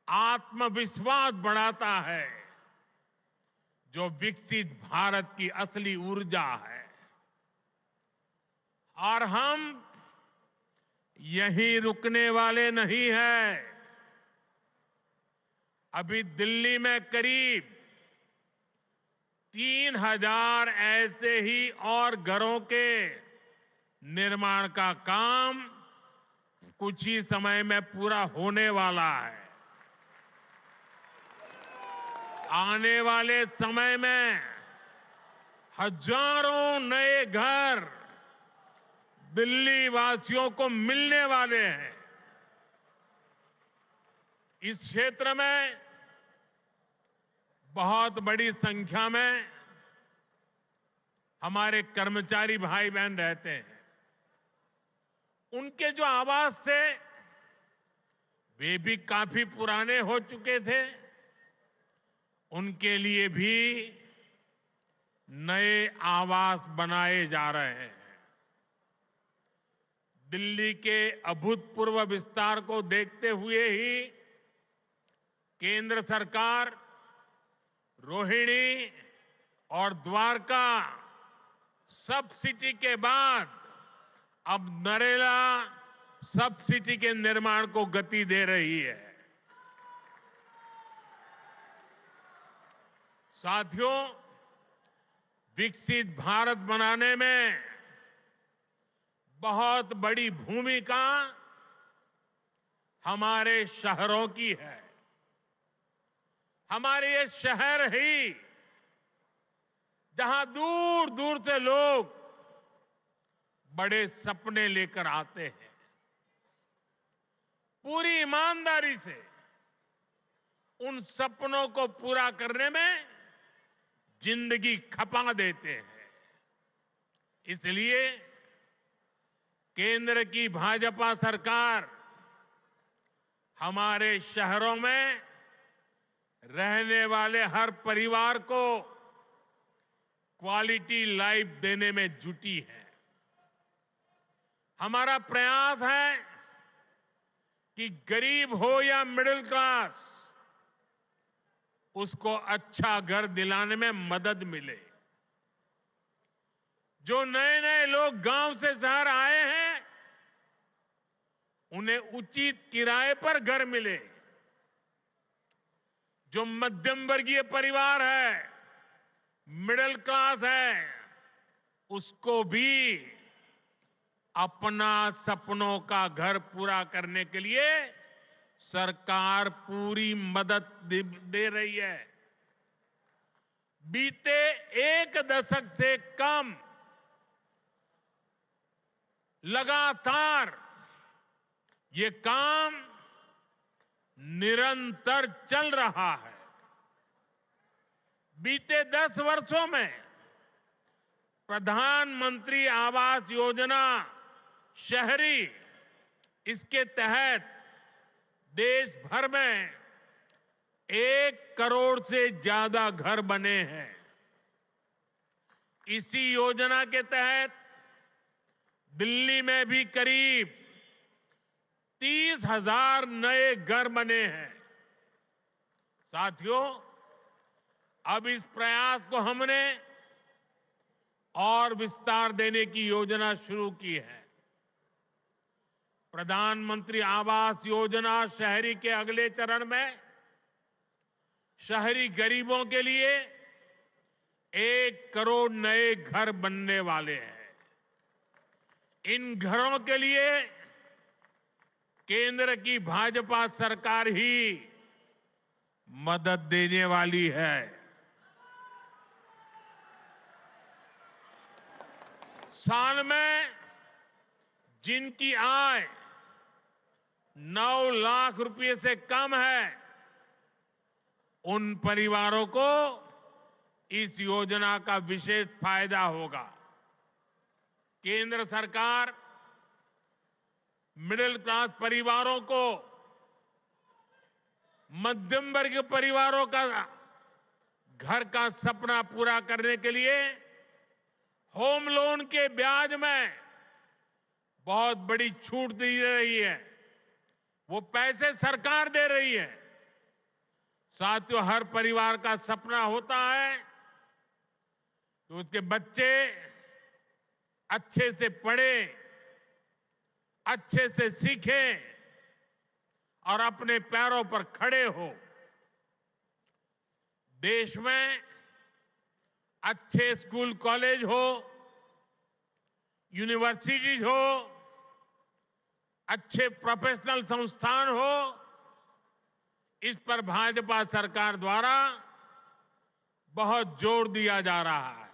आत्मविश्वास बढ़ाता है, जो विकसित भारत की असली ऊर्जा है। और हम यहीं रुकने वाले नहीं हैं। अभी दिल्ली में करीब 3000 ऐसे ही और घरों के निर्माण का काम कुछ ही समय में पूरा होने वाला है। आने वाले समय में हजारों नए घर दिल्ली वासियों को मिलने वाले हैं। इस क्षेत्र में बहुत बड़ी संख्या में हमारे कर्मचारी भाई बहन रहते हैं। उनके जो आवास थे, वे भी काफी पुराने हो चुके थे। उनके लिए भी नए आवास बनाए जा रहे हैं। दिल्ली के अभूतपूर्व विस्तार को देखते हुए ही केंद्र सरकार रोहिणी और द्वारका सब सिटी के बाद अब नरेला सब सिटी के निर्माण को गति दे रही है। साथियों, विकसित भारत बनाने में बहुत बड़ी भूमिका हमारे शहरों की है। हमारे ये शहर ही जहां दूर दूर से लोग बड़े सपने लेकर आते हैं, पूरी ईमानदारी से उन सपनों को पूरा करने में जिंदगी खपा देते हैं। इसलिए केंद्र की भाजपा सरकार हमारे शहरों में रहने वाले हर परिवार को क्वालिटी लाइफ देने में जुटी है। हमारा प्रयास है कि गरीब हो या मिडिल क्लास, उसको अच्छा घर दिलाने में मदद मिले। जो नए नए लोग गांव से शहर आए हैं, उन्हें उचित किराए पर घर मिले। जो मध्यम वर्गीय परिवार है, मिडिल क्लास है, उसको भी अपना सपनों का घर पूरा करने के लिए सरकार पूरी मदद दे रही है। बीते एक दशक से कम लगातार ये काम निरंतर चल रहा है। बीते 10 वर्षों में प्रधानमंत्री आवास योजना शहरी, इसके तहत देश भर में 1 करोड़ से ज्यादा घर बने हैं। इसी योजना के तहत दिल्ली में भी करीब 30,000 नए घर बने हैं। साथियों, अब इस प्रयास को हमने और विस्तार देने की योजना शुरू की है। प्रधानमंत्री आवास योजना शहरी के अगले चरण में शहरी गरीबों के लिए 1 करोड़ नए घर बनने वाले हैं। इन घरों के लिए केंद्र की भाजपा सरकार ही मदद देने वाली है। साल में जिनकी आय 9 लाख रुपए से कम है, उन परिवारों को इस योजना का विशेष फायदा होगा। केंद्र सरकार मिडिल क्लास परिवारों को, मध्यम वर्ग परिवारों का घर का सपना पूरा करने के लिए होम लोन के ब्याज में बहुत बड़ी छूट दी रही है। वो पैसे सरकार दे रही है। साथियों, हर परिवार का सपना होता है कि उसके बच्चे अच्छे से पढ़ें, अच्छे से सीखें और अपने पैरों पर खड़े हो। देश में अच्छे स्कूल कॉलेज हो, यूनिवर्सिटीज हो, अच्छे प्रोफेशनल संस्थान हो, इस पर भाजपा सरकार द्वारा बहुत जोर दिया जा रहा है।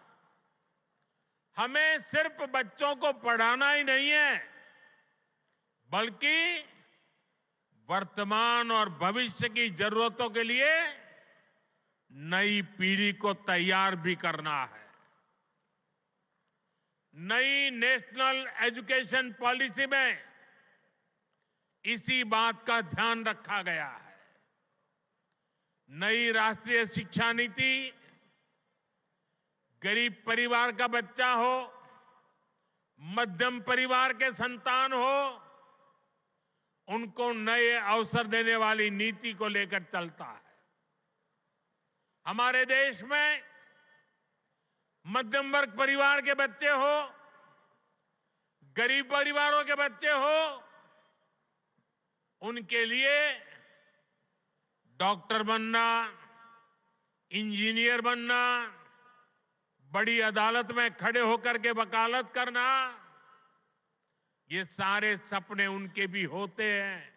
हमें सिर्फ बच्चों को पढ़ाना ही नहीं है, बल्कि वर्तमान और भविष्य की जरूरतों के लिए नई पीढ़ी को तैयार भी करना है। नई नेशनल एजुकेशन पॉलिसी में इसी बात का ध्यान रखा गया है। नई राष्ट्रीय शिक्षा नीति गरीब परिवार का बच्चा हो, मध्यम परिवार के संतान हो, उनको नए अवसर देने वाली नीति को लेकर चलता है। हमारे देश में मध्यम वर्ग परिवार के बच्चे हो, गरीब परिवारों के बच्चे हो, उनके लिए डॉक्टर बनना, इंजीनियर बनना, बड़ी अदालत में खड़े होकर के वकालत करना, ये सारे सपने उनके भी होते हैं।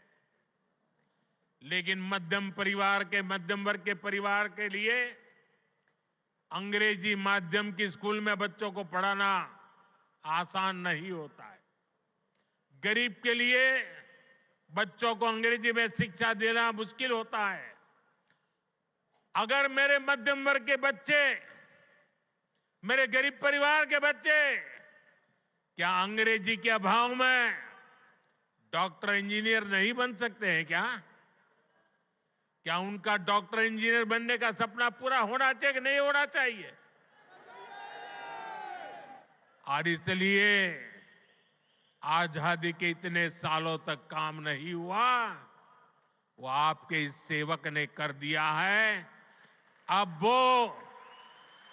लेकिन मध्यम वर्ग के परिवार के लिए अंग्रेजी माध्यम की स्कूल में बच्चों को पढ़ाना आसान नहीं होता है। गरीब के लिए बच्चों को अंग्रेजी में शिक्षा देना मुश्किल होता है। अगर मेरे मध्यम वर्ग के बच्चे, मेरे गरीब परिवार के बच्चे क्या अंग्रेजी के अभाव में डॉक्टर इंजीनियर नहीं बन सकते हैं क्या? क्या उनका डॉक्टर इंजीनियर बनने का सपना पूरा होना चाहिए कि नहीं होना चाहिए? और इसलिए आजादी के इतने सालों तक काम नहीं हुआ, वो आपके इस सेवक ने कर दिया है। अब वो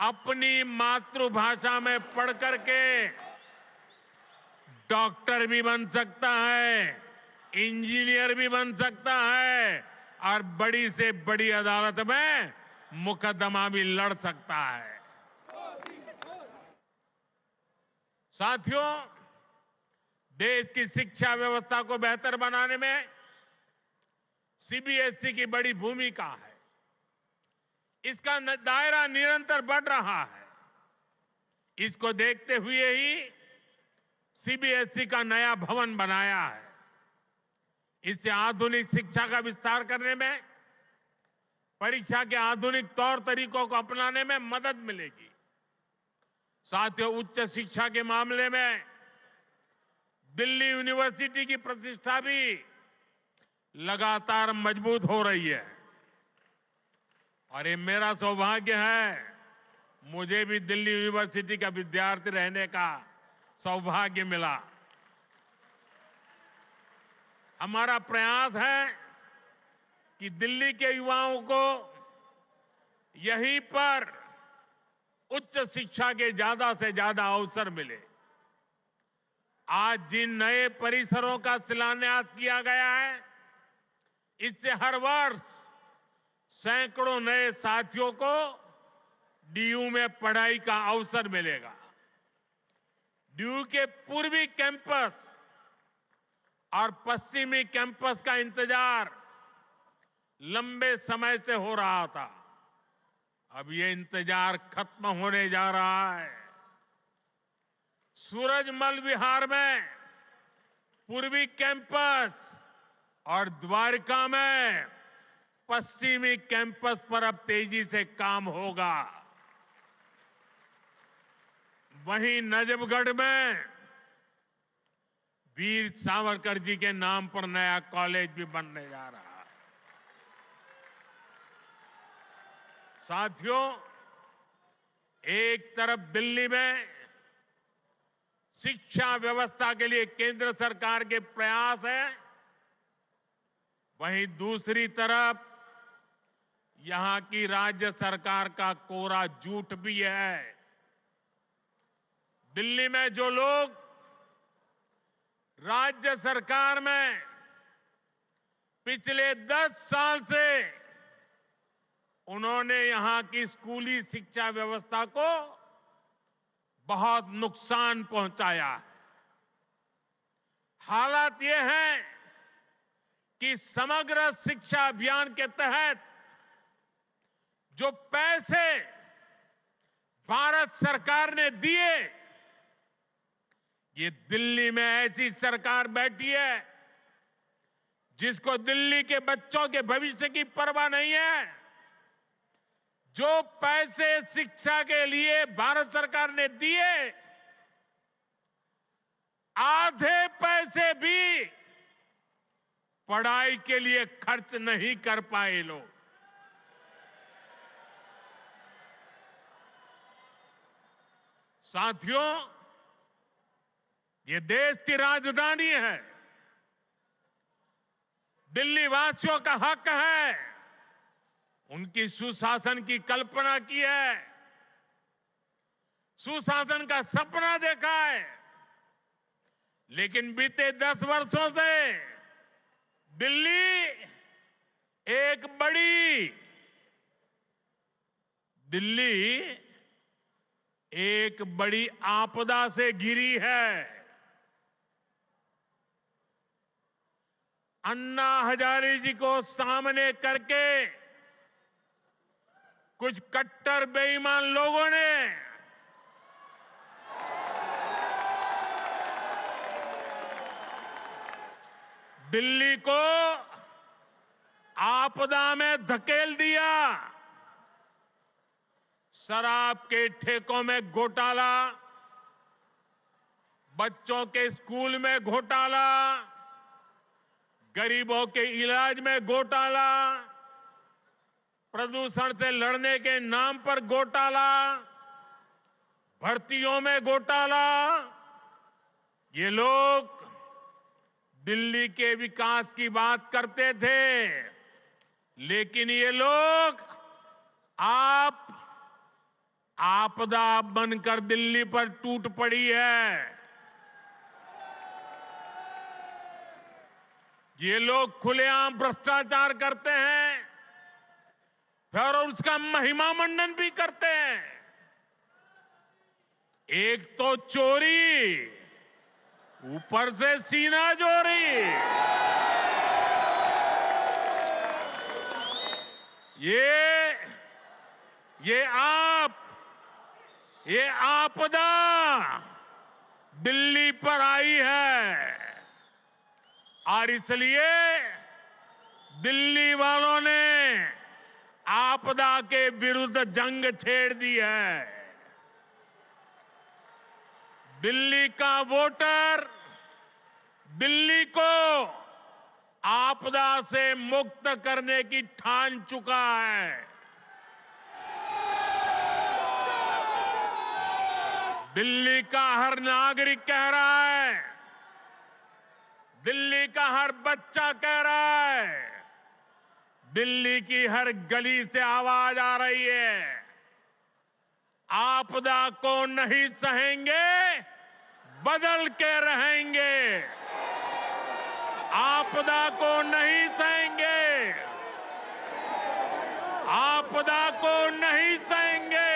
अपनी मातृभाषा में पढ़ करके डॉक्टर भी बन सकता है, इंजीनियर भी बन सकता है और बड़ी से बड़ी अदालत में मुकदमा भी लड़ सकता है। साथियों, देश की शिक्षा व्यवस्था को बेहतर बनाने में सीबीएसई की बड़ी भूमिका है। इसका दायरा निरंतर बढ़ रहा है। इसको देखते हुए ही सीबीएसई का नया भवन बनाया है। इससे आधुनिक शिक्षा का विस्तार करने में, परीक्षा के आधुनिक तौर तरीकों को अपनाने में मदद मिलेगी। साथियों, उच्च शिक्षा के मामले में दिल्ली यूनिवर्सिटी की प्रतिष्ठा भी लगातार मजबूत हो रही है और ये मेरा सौभाग्य है, मुझे भी दिल्ली यूनिवर्सिटी का विद्यार्थी रहने का सौभाग्य मिला। हमारा प्रयास है कि दिल्ली के युवाओं को यहीं पर उच्च शिक्षा के ज्यादा से ज्यादा अवसर मिले। आज जिन नए परिसरों का शिलान्यास किया गया है, इससे हर वर्ष सैकड़ों नए साथियों को डीयू में पढ़ाई का अवसर मिलेगा। डीयू के पूर्वी कैंपस और पश्चिमी कैंपस का इंतजार लंबे समय से हो रहा था। अब ये इंतजार खत्म होने जा रहा है। सूरजमल विहार में पूर्वी कैंपस और द्वारका में पश्चिमी कैंपस पर अब तेजी से काम होगा। वहीं नजफगढ़ में वीर सावरकर जी के नाम पर नया कॉलेज भी बनने जा रहा है। साथियों, एक तरफ दिल्ली में शिक्षा व्यवस्था के लिए केंद्र सरकार के प्रयास है, वहीं दूसरी तरफ यहां की राज्य सरकार का कोरा झूठ भी है। दिल्ली में जो लोग राज्य सरकार में पिछले 10 साल से उन्होंने यहां की स्कूली शिक्षा व्यवस्था को बहुत नुकसान पहुंचाया है। हालात ये हैं कि समग्र शिक्षा अभियान के तहत जो पैसे भारत सरकार ने दिए, ये दिल्ली में ऐसी सरकार बैठी है जिसको दिल्ली के बच्चों के भविष्य की परवाह नहीं है। जो पैसे शिक्षा के लिए भारत सरकार ने दिए, आधे पैसे भी पढ़ाई के लिए खर्च नहीं कर पाए लोग। साथियों, ये देश की राजधानी है। दिल्ली वासियों का हक है, उनकी सुशासन की कल्पना की है, सुशासन का सपना देखा है। लेकिन बीते 10 वर्षों से दिल्ली एक बड़ी आपदा से घिरी है। अन्ना हजारे जी को सामने करके कुछ कट्टर बेईमान लोगों ने दिल्ली को आपदा में धकेल दिया। शराब के ठेकों में घोटाला, बच्चों के स्कूल में घोटाला, गरीबों के इलाज में घोटाला, प्रदूषण से लड़ने के नाम पर घोटाला, भर्तियों में घोटाला। ये लोग दिल्ली के विकास की बात करते थे, लेकिन ये लोग आपदा बनकर दिल्ली पर टूट पड़ी है। ये लोग खुलेआम भ्रष्टाचार करते हैं, फिर उसका महिमा मंडन भी करते हैं। एक तो चोरी, ऊपर से सीना जोरी। ये आपदा दिल्ली पर आई है और इसलिए दिल्ली वालों ने आपदा के विरुद्ध जंग छेड़ दी है। दिल्ली का वोटर दिल्ली को आपदा से मुक्त करने की ठान चुका है। दिल्ली का हर नागरिक कह रहा है, दिल्ली का हर बच्चा कह रहा है, दिल्ली की हर गली से आवाज आ रही है, आपदा को नहीं सहेंगे, बदल के रहेंगे। आपदा को नहीं सहेंगे, आपदा को नहीं सहेंगे,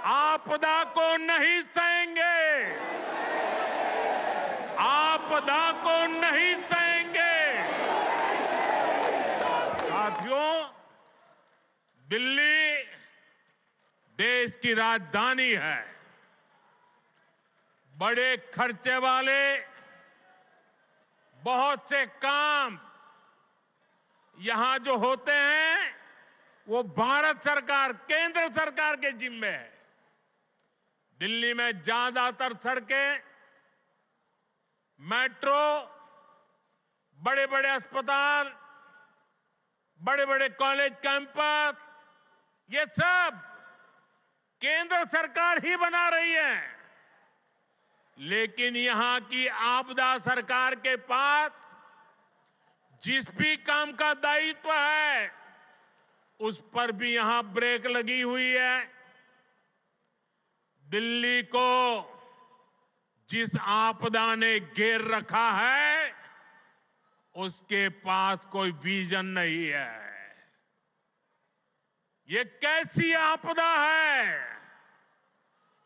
आपदा को नहीं सहेंगे, आपदा को नहीं सहेंगे। साथियों, दिल्ली देश की राजधानी है। बड़े खर्चे वाले बहुत से काम यहां जो होते हैं वो भारत सरकार, केंद्र सरकार के जिम्मे है। दिल्ली में ज्यादातर सड़कें, मेट्रो, बड़े बड़े अस्पताल, बड़े बड़े कॉलेज कैंपस, ये सब केंद्र सरकार ही बना रही है। लेकिन यहां की आपदा सरकार के पास जिस भी काम का दायित्व है उस पर भी यहां ब्रेक लगी हुई है। दिल्ली को जिस आपदा ने घेर रखा है उसके पास कोई विजन नहीं है। ये कैसी आपदा है,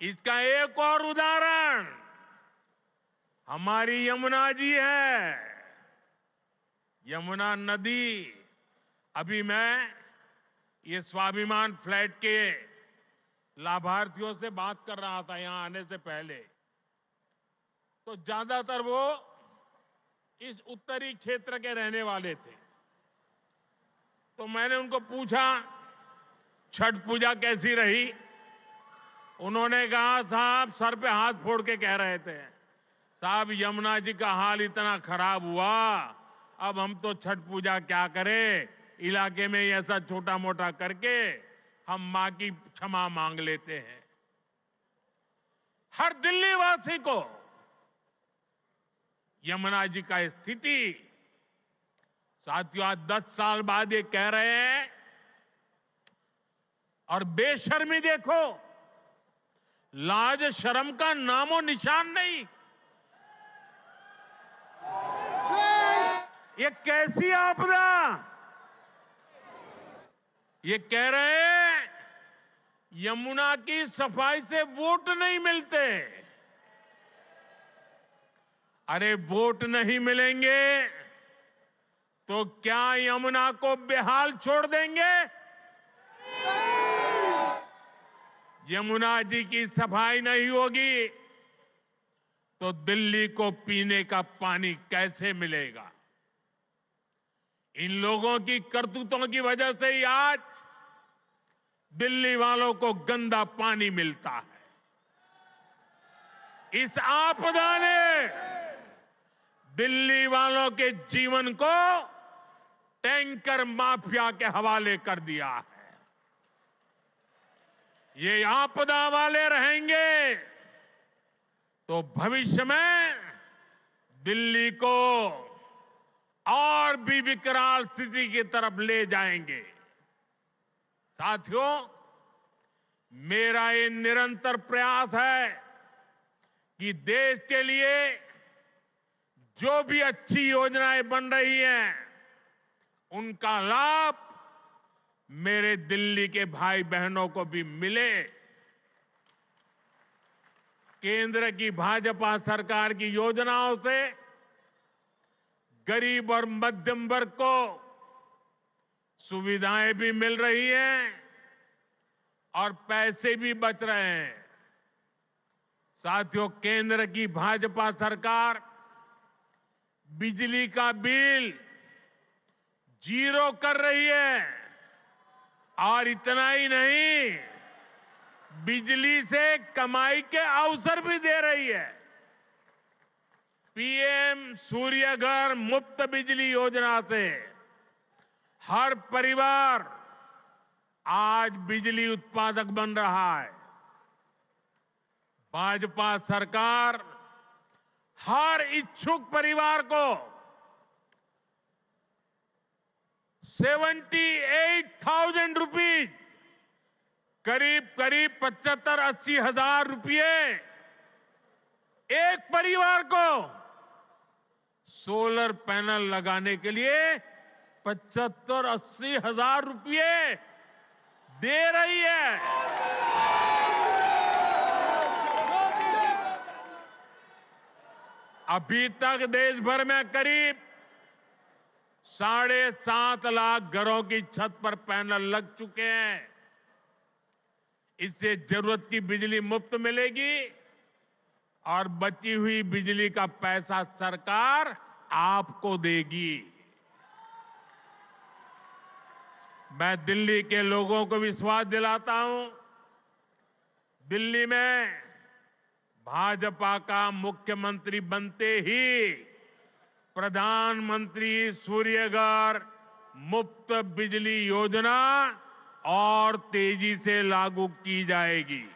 इसका एक और उदाहरण हमारी यमुना जी है। यमुना नदी, अभी मैं ये स्वाभिमान फ्लैट के लाभार्थियों से बात कर रहा था यहां आने से पहले, तो ज्यादातर वो इस उत्तरी क्षेत्र के रहने वाले थे। तो मैंने उनको पूछा छठ पूजा कैसी रही। उन्होंने कहा, साहब सर पे हाथ फोड़ के कह रहे थे, साहब यमुना जी का हाल इतना खराब हुआ, अब हम तो छठ पूजा क्या करें, इलाके में ऐसा छोटा मोटा करके हम मां की क्षमा मांग लेते हैं। हर दिल्ली वासी को यमुना जी का स्थिति, साथियों आज 10 साल बाद ये कह रहे हैं, और बेशर्मी देखो, लाज शर्म का नामो निशान नहीं। ये कैसी आपदा, ये कह रहे हैं यमुना की सफाई से वोट नहीं मिलते। अरे वोट नहीं मिलेंगे तो क्या यमुना को बेहाल छोड़ देंगे? यमुना जी की सफाई नहीं होगी तो दिल्ली को पीने का पानी कैसे मिलेगा? इन लोगों की करतूतों की वजह से ही आज दिल्ली वालों को गंदा पानी मिलता है। इस आपदा ने दिल्ली वालों के जीवन को टैंकर माफिया के हवाले कर दिया है। ये आपदा वाले रहेंगे तो भविष्य में दिल्ली को और भी विकराल स्थिति की तरफ ले जाएंगे। साथियों, मेरा ये निरंतर प्रयास है कि देश के लिए जो भी अच्छी योजनाएं बन रही हैं उनका लाभ मेरे दिल्ली के भाई बहनों को भी मिले। केंद्र की भाजपा सरकार की योजनाओं से गरीब और मध्यम वर्ग को सुविधाएं भी मिल रही हैं और पैसे भी बच रहे हैं। साथियों, केंद्र की भाजपा सरकार बिजली का बिल 0 कर रही है और इतना ही नहीं, बिजली से कमाई के अवसर भी दे रही है। पीएम सूर्य घर मुफ्त बिजली योजना से हर परिवार आज बिजली उत्पादक बन रहा है। भाजपा सरकार हर इच्छुक परिवार को 78,000 रुपीज, करीब 75-80 हजार रुपये एक परिवार को सोलर पैनल लगाने के लिए 75-80 हजार रुपये दे रही है। अभी तक देश भर में करीब 7.5 लाख घरों की छत पर पैनल लग चुके हैं। इससे जरूरत की बिजली मुफ्त मिलेगी और बची हुई बिजली का पैसा सरकार आपको देगी। मैं दिल्ली के लोगों को विश्वास दिलाता हूं, दिल्ली में भाजपा का मुख्यमंत्री बनते ही प्रधानमंत्री सूर्यघर मुफ्त बिजली योजना और तेजी से लागू की जाएगी।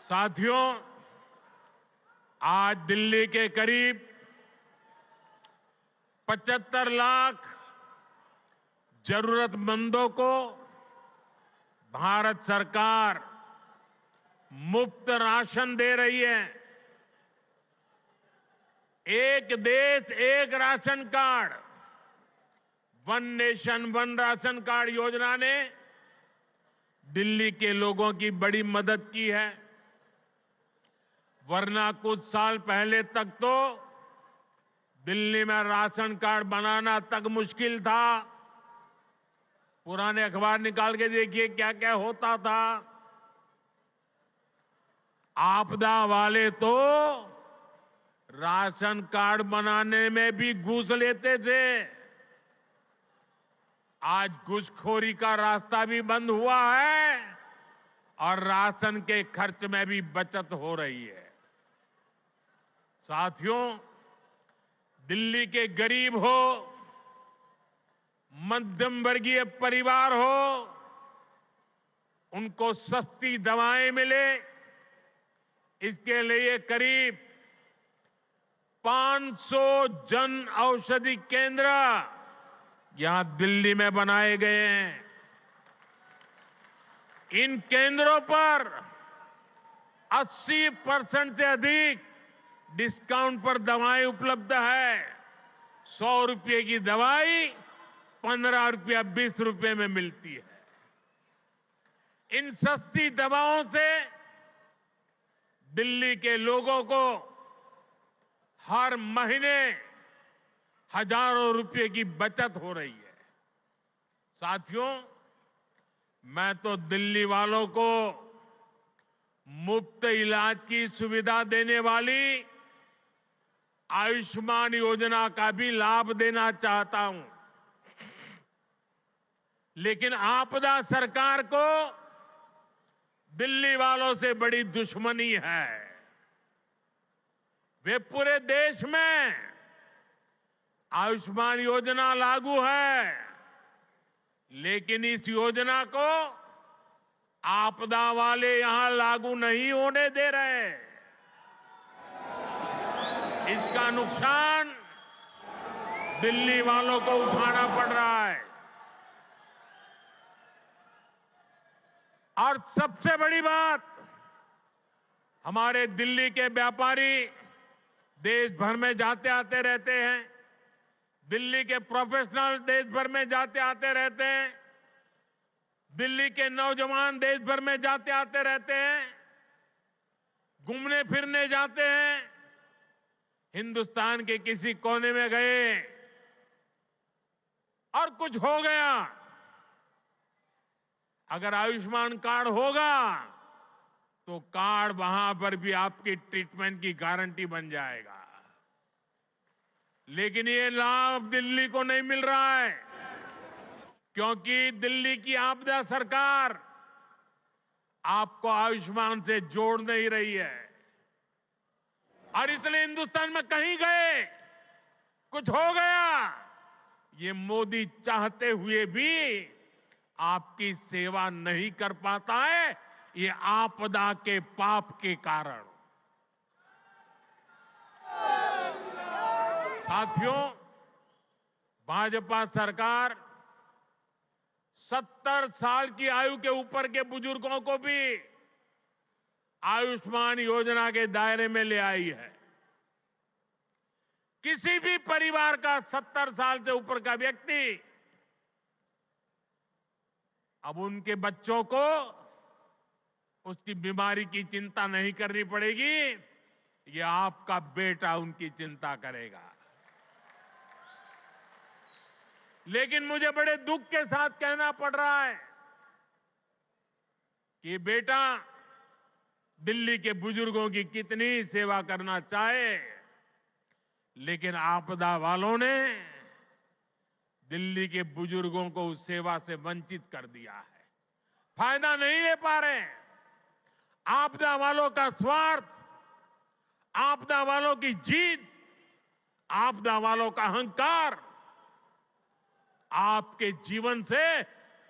साथियों, आज दिल्ली के करीब 75 लाख जरूरतमंदों को भारत सरकार मुफ्त राशन दे रही है। एक देश एक ration card, one nation one ration card योजना ने दिल्ली के लोगों की बड़ी मदद की है। वरना कुछ साल पहले तक तो दिल्ली में राशन कार्ड बनाना तक मुश्किल था। पुराने अखबार निकाल के देखिए क्या क्या होता था। आपदा वाले तो राशन कार्ड बनाने में भी घूस लेते थे। आज घूसखोरी का रास्ता भी बंद हुआ है और राशन के खर्च में भी बचत हो रही है। साथियों, दिल्ली के गरीब हो, मध्यम वर्गीय परिवार हो, उनको सस्ती दवाएं मिले, इसके लिए करीब 500 जन औषधि केंद्र यहां दिल्ली में बनाए गए हैं। इन केंद्रों पर 80% से अधिक डिस्काउंट पर दवाएं उपलब्ध है। 100 रुपये की दवाई 15 रुपया 20 रुपये में मिलती है। इन सस्ती दवाओं से दिल्ली के लोगों को हर महीने हजारों रुपए की बचत हो रही है। साथियों, मैं तो दिल्ली वालों को मुफ्त इलाज की सुविधा देने वाली आयुष्मान योजना का भी लाभ देना चाहता हूं। लेकिन आपदा सरकार को दिल्ली वालों से बड़ी दुश्मनी है। वे पूरे देश में आयुष्मान योजना लागू है, लेकिन इस योजना को आपदा वाले यहां लागू नहीं होने दे रहे। इसका नुकसान दिल्ली वालों को उठाना पड़ रहा है। और सबसे बड़ी बात, हमारे दिल्ली के व्यापारी देश भर में जाते आते रहते हैं। दिल्ली के प्रोफेशनल देश भर में जाते आते रहते हैं। दिल्ली के नौजवान देश भर में जाते आते रहते हैं, घूमने फिरने जाते हैं। हिंदुस्तान के किसी कोने में गए और कुछ हो गया, अगर आयुष्मान कार्ड होगा तो कार्ड वहां पर भी आपकी ट्रीटमेंट की गारंटी बन जाएगा। लेकिन ये लाभ दिल्ली को नहीं मिल रहा है, क्योंकि दिल्ली की आपदा सरकार आपको आयुष्मान से जोड़ नहीं रही है। और इसलिए हिंदुस्तान में कहीं गए, कुछ हो गया, ये मोदी चाहते हुए भी आपकी सेवा नहीं कर पाता है, ये आपदा के पाप के कारण। साथियों, भाजपा सरकार 70 साल की आयु के ऊपर के बुजुर्गों को भी आयुष्मान योजना के दायरे में ले आई है। किसी भी परिवार का 70 साल से ऊपर का व्यक्ति अब उनके बच्चों को उसकी बीमारी की चिंता नहीं करनी पड़ेगी, ये आपका बेटा उनकी चिंता करेगा। लेकिन मुझे बड़े दुख के साथ कहना पड़ रहा है कि बेटा दिल्ली के बुजुर्गों की कितनी सेवा करना चाहे, लेकिन आपदा वालों ने दिल्ली के बुजुर्गों को उस सेवा से वंचित कर दिया है। फायदा नहीं ले पा रहे। आपदा वालों का स्वार्थ, आपदा वालों की जीत, आपदा वालों का अहंकार आपके जीवन से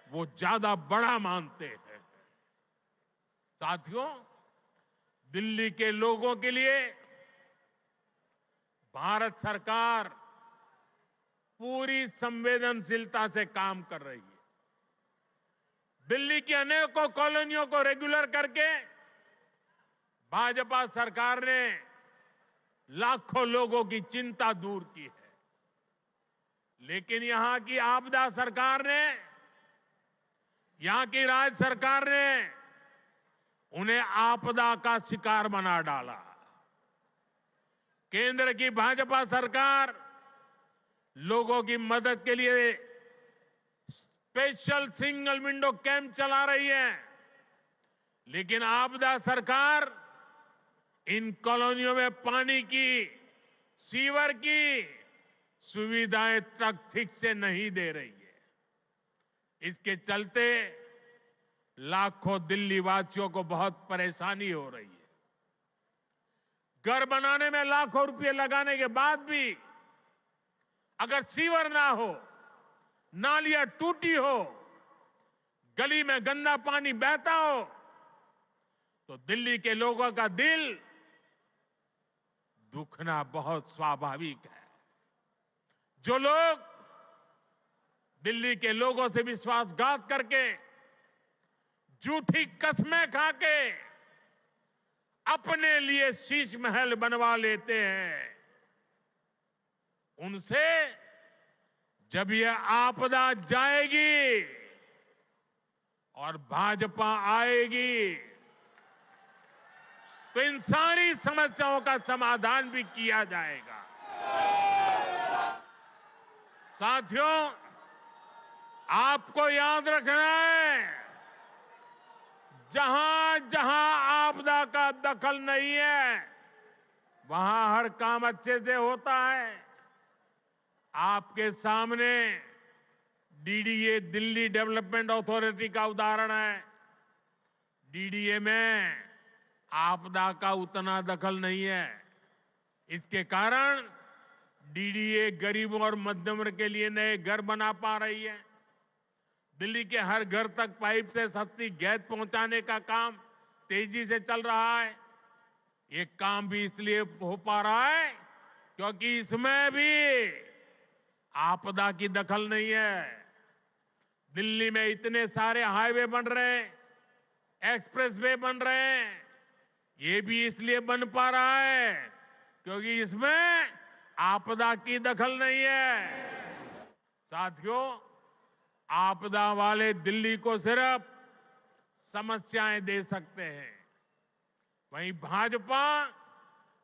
वो ज्यादा बड़ा मानते हैं। साथियों, दिल्ली के लोगों के लिए भारत सरकार पूरी संवेदनशीलता से काम कर रही है। दिल्ली की अनेकों कॉलोनियों को रेगुलर करके भाजपा सरकार ने लाखों लोगों की चिंता दूर की है। लेकिन यहां की आपदा सरकार ने, यहां की राज्य सरकार ने उन्हें आपदा का शिकार बना डाला। केंद्र की भाजपा सरकार लोगों की मदद के लिए स्पेशल सिंगल विंडो कैंप चला रही है, लेकिन आपदा सरकार इन कॉलोनियों में पानी की, सीवर की सुविधाएं तक ठीक से नहीं दे रही है। इसके चलते लाखों दिल्ली वासियों को बहुत परेशानी हो रही है। घर बनाने में लाखों रुपए लगाने के बाद भी अगर सीवर ना हो, नालियां टूटी हो, गली में गंदा पानी बहता हो, तो दिल्ली के लोगों का दिल दुखना बहुत स्वाभाविक है। जो लोग दिल्ली के लोगों से विश्वासघात करके, झूठी कस्में खाके अपने लिए शीश महल बनवा लेते हैं, उनसे जब यह आपदा जाएगी और भाजपा आएगी तो इन सारी समस्याओं का समाधान भी किया जाएगा। साथियों, आपको याद रखना है, जहां जहां आपदा का दखल नहीं है, वहां हर काम अच्छे से होता है। आपके सामने डीडीए दिल्ली डेवलपमेंट अथॉरिटी का उदाहरण है। डीडीए में आपदा का उतना दखल नहीं है। इसके कारण डीडीए गरीबों और मध्यम वर्ग के लिए नए घर बना पा रही है। दिल्ली के हर घर तक पाइप से सस्ती गैस पहुंचाने का काम तेजी से चल रहा है। ये काम भी इसलिए हो पा रहा है क्योंकि इसमें भी आपदा की दखल नहीं है। दिल्ली में इतने सारे हाईवे बन रहे हैं, एक्सप्रेसवे बन रहे हैं, ये भी इसलिए बन पा रहा है क्योंकि इसमें आपदा की दखल नहीं है। साथियों, आपदा वाले दिल्ली को सिर्फ समस्याएं दे सकते हैं, वहीं भाजपा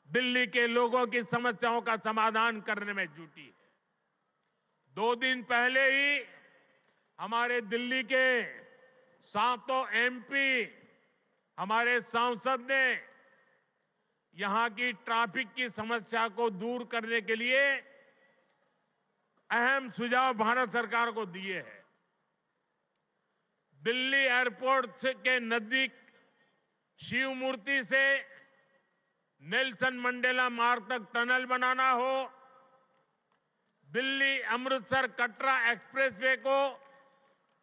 दिल्ली के लोगों की समस्याओं का समाधान करने में जुटी है। 2 दिन पहले ही हमारे दिल्ली के 7 एमपी हमारे सांसद ने यहां की ट्रैफिक की समस्या को दूर करने के लिए अहम सुझाव भारत सरकार को दिए हैं। दिल्ली एयरपोर्ट के नजदीक शिव मूर्ति से नेल्सन मंडेला मार्ग तक टनल बनाना हो, दिल्ली अमृतसर कटरा एक्सप्रेसवे को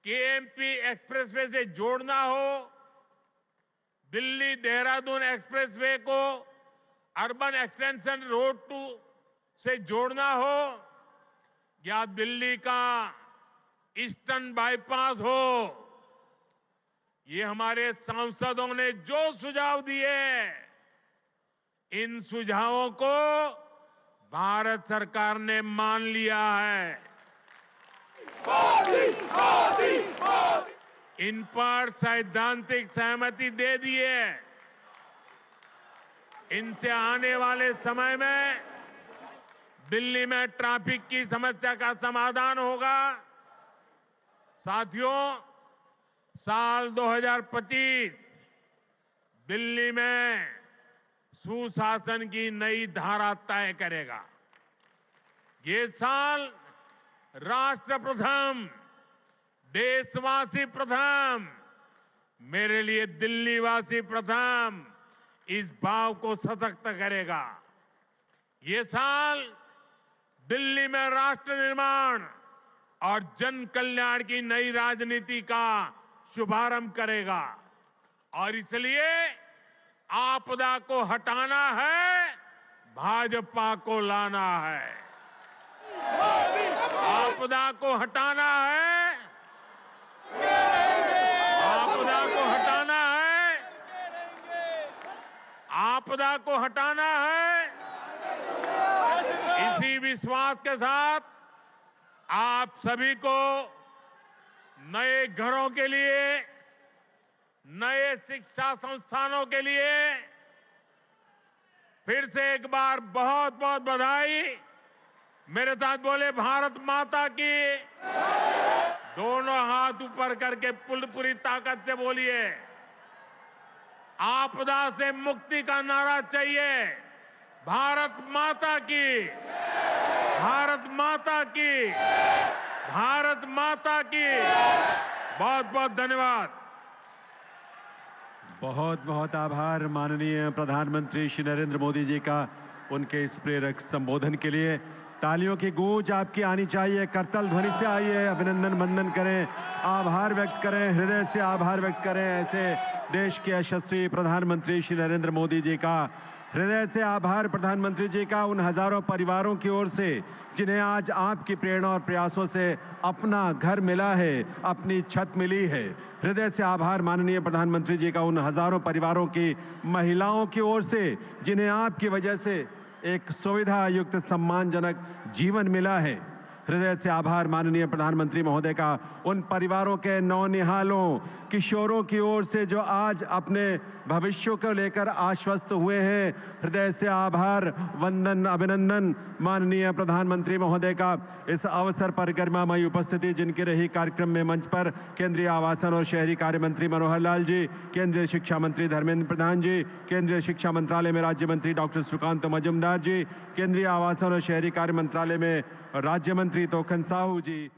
केएमपी एक्सप्रेसवे से जोड़ना हो, दिल्ली देहरादून एक्सप्रेसवे को अर्बन एक्सटेंशन रोड 2 से जोड़ना हो, या दिल्ली का ईस्टर्न बाईपास हो, ये हमारे सांसदों ने जो सुझाव दिए, इन सुझावों को भारत सरकार ने मान लिया है। इन पर सैद्धांतिक सहमति दे दी है। इनसे आने वाले समय में दिल्ली में ट्रैफिक की समस्या का समाधान होगा। साथियों, साल 2025 दिल्ली में सुशासन की नई धारा तय करेगा। ये साल राष्ट्र प्रथम, देशवासी प्रथम, मेरे लिए दिल्ली वासी प्रथम, इस भाव को सशक्त करेगा। ये साल दिल्ली में राष्ट्र निर्माण और जन कल्याण की नई राजनीति का शुभारंभ करेगा। और इसलिए आपदा को हटाना है, भाजपा को लाना है। आपदा को हटाना है, आपदा को हटाना है, आपदा को हटाना है। इसी विश्वास के साथ आप सभी को नए घरों के लिए, नए शिक्षा संस्थानों के लिए फिर से एक बार बहुत बहुत बधाई। मेरे साथ बोले भारत माता की। दोनों हाथ ऊपर करके पूरी ताकत से बोलिए। आपदा से मुक्ति का नारा चाहिए। भारत माता की, भारत माता की, भारत माता की। बहुत बहुत धन्यवाद। बहुत बहुत आभार माननीय प्रधानमंत्री श्री नरेंद्र मोदी जी का उनके इस प्रेरक संबोधन के लिए। तालियों की गूंज आपकी आनी चाहिए। करतल ध्वनि से आइए, अभिनंदन वंदन करें, आभार व्यक्त करें, हृदय से आभार व्यक्त करें। ऐसे देश के यशस्वी प्रधानमंत्री श्री नरेंद्र मोदी जी का हृदय से आभार। प्रधानमंत्री जी का उन हजारों परिवारों की ओर से जिन्हें आज आपकी प्रेरणा और प्रयासों से अपना घर मिला है, अपनी छत मिली है। हृदय से आभार माननीय प्रधानमंत्री जी का उन हजारों परिवारों की महिलाओं की ओर से जिन्हें आपकी वजह से एक सुविधा युक्त सम्मानजनक जीवन मिला है। हृदय से आभार माननीय प्रधानमंत्री महोदय का उन परिवारों के नौनिहालों, किशोरों की ओर से जो आज अपने भविष्य को लेकर आश्वस्त हुए हैं। हृदय से आभार, वंदन, अभिनंदन माननीय प्रधानमंत्री महोदय का इस अवसर पर गरिमामयी उपस्थिति जिनकी रही कार्यक्रम में मंच पर केंद्रीय आवासन और शहरी कार्य मंत्री मनोहर लाल जी, केंद्रीय शिक्षा मंत्री धर्मेंद्र प्रधान जी, केंद्रीय शिक्षा मंत्रालय में राज्य मंत्री डॉक्टर सुकांत मजूमदार जी, केंद्रीय आवासन और शहरी कार्य मंत्रालय में राज्य मंत्री तोखन साहू जी।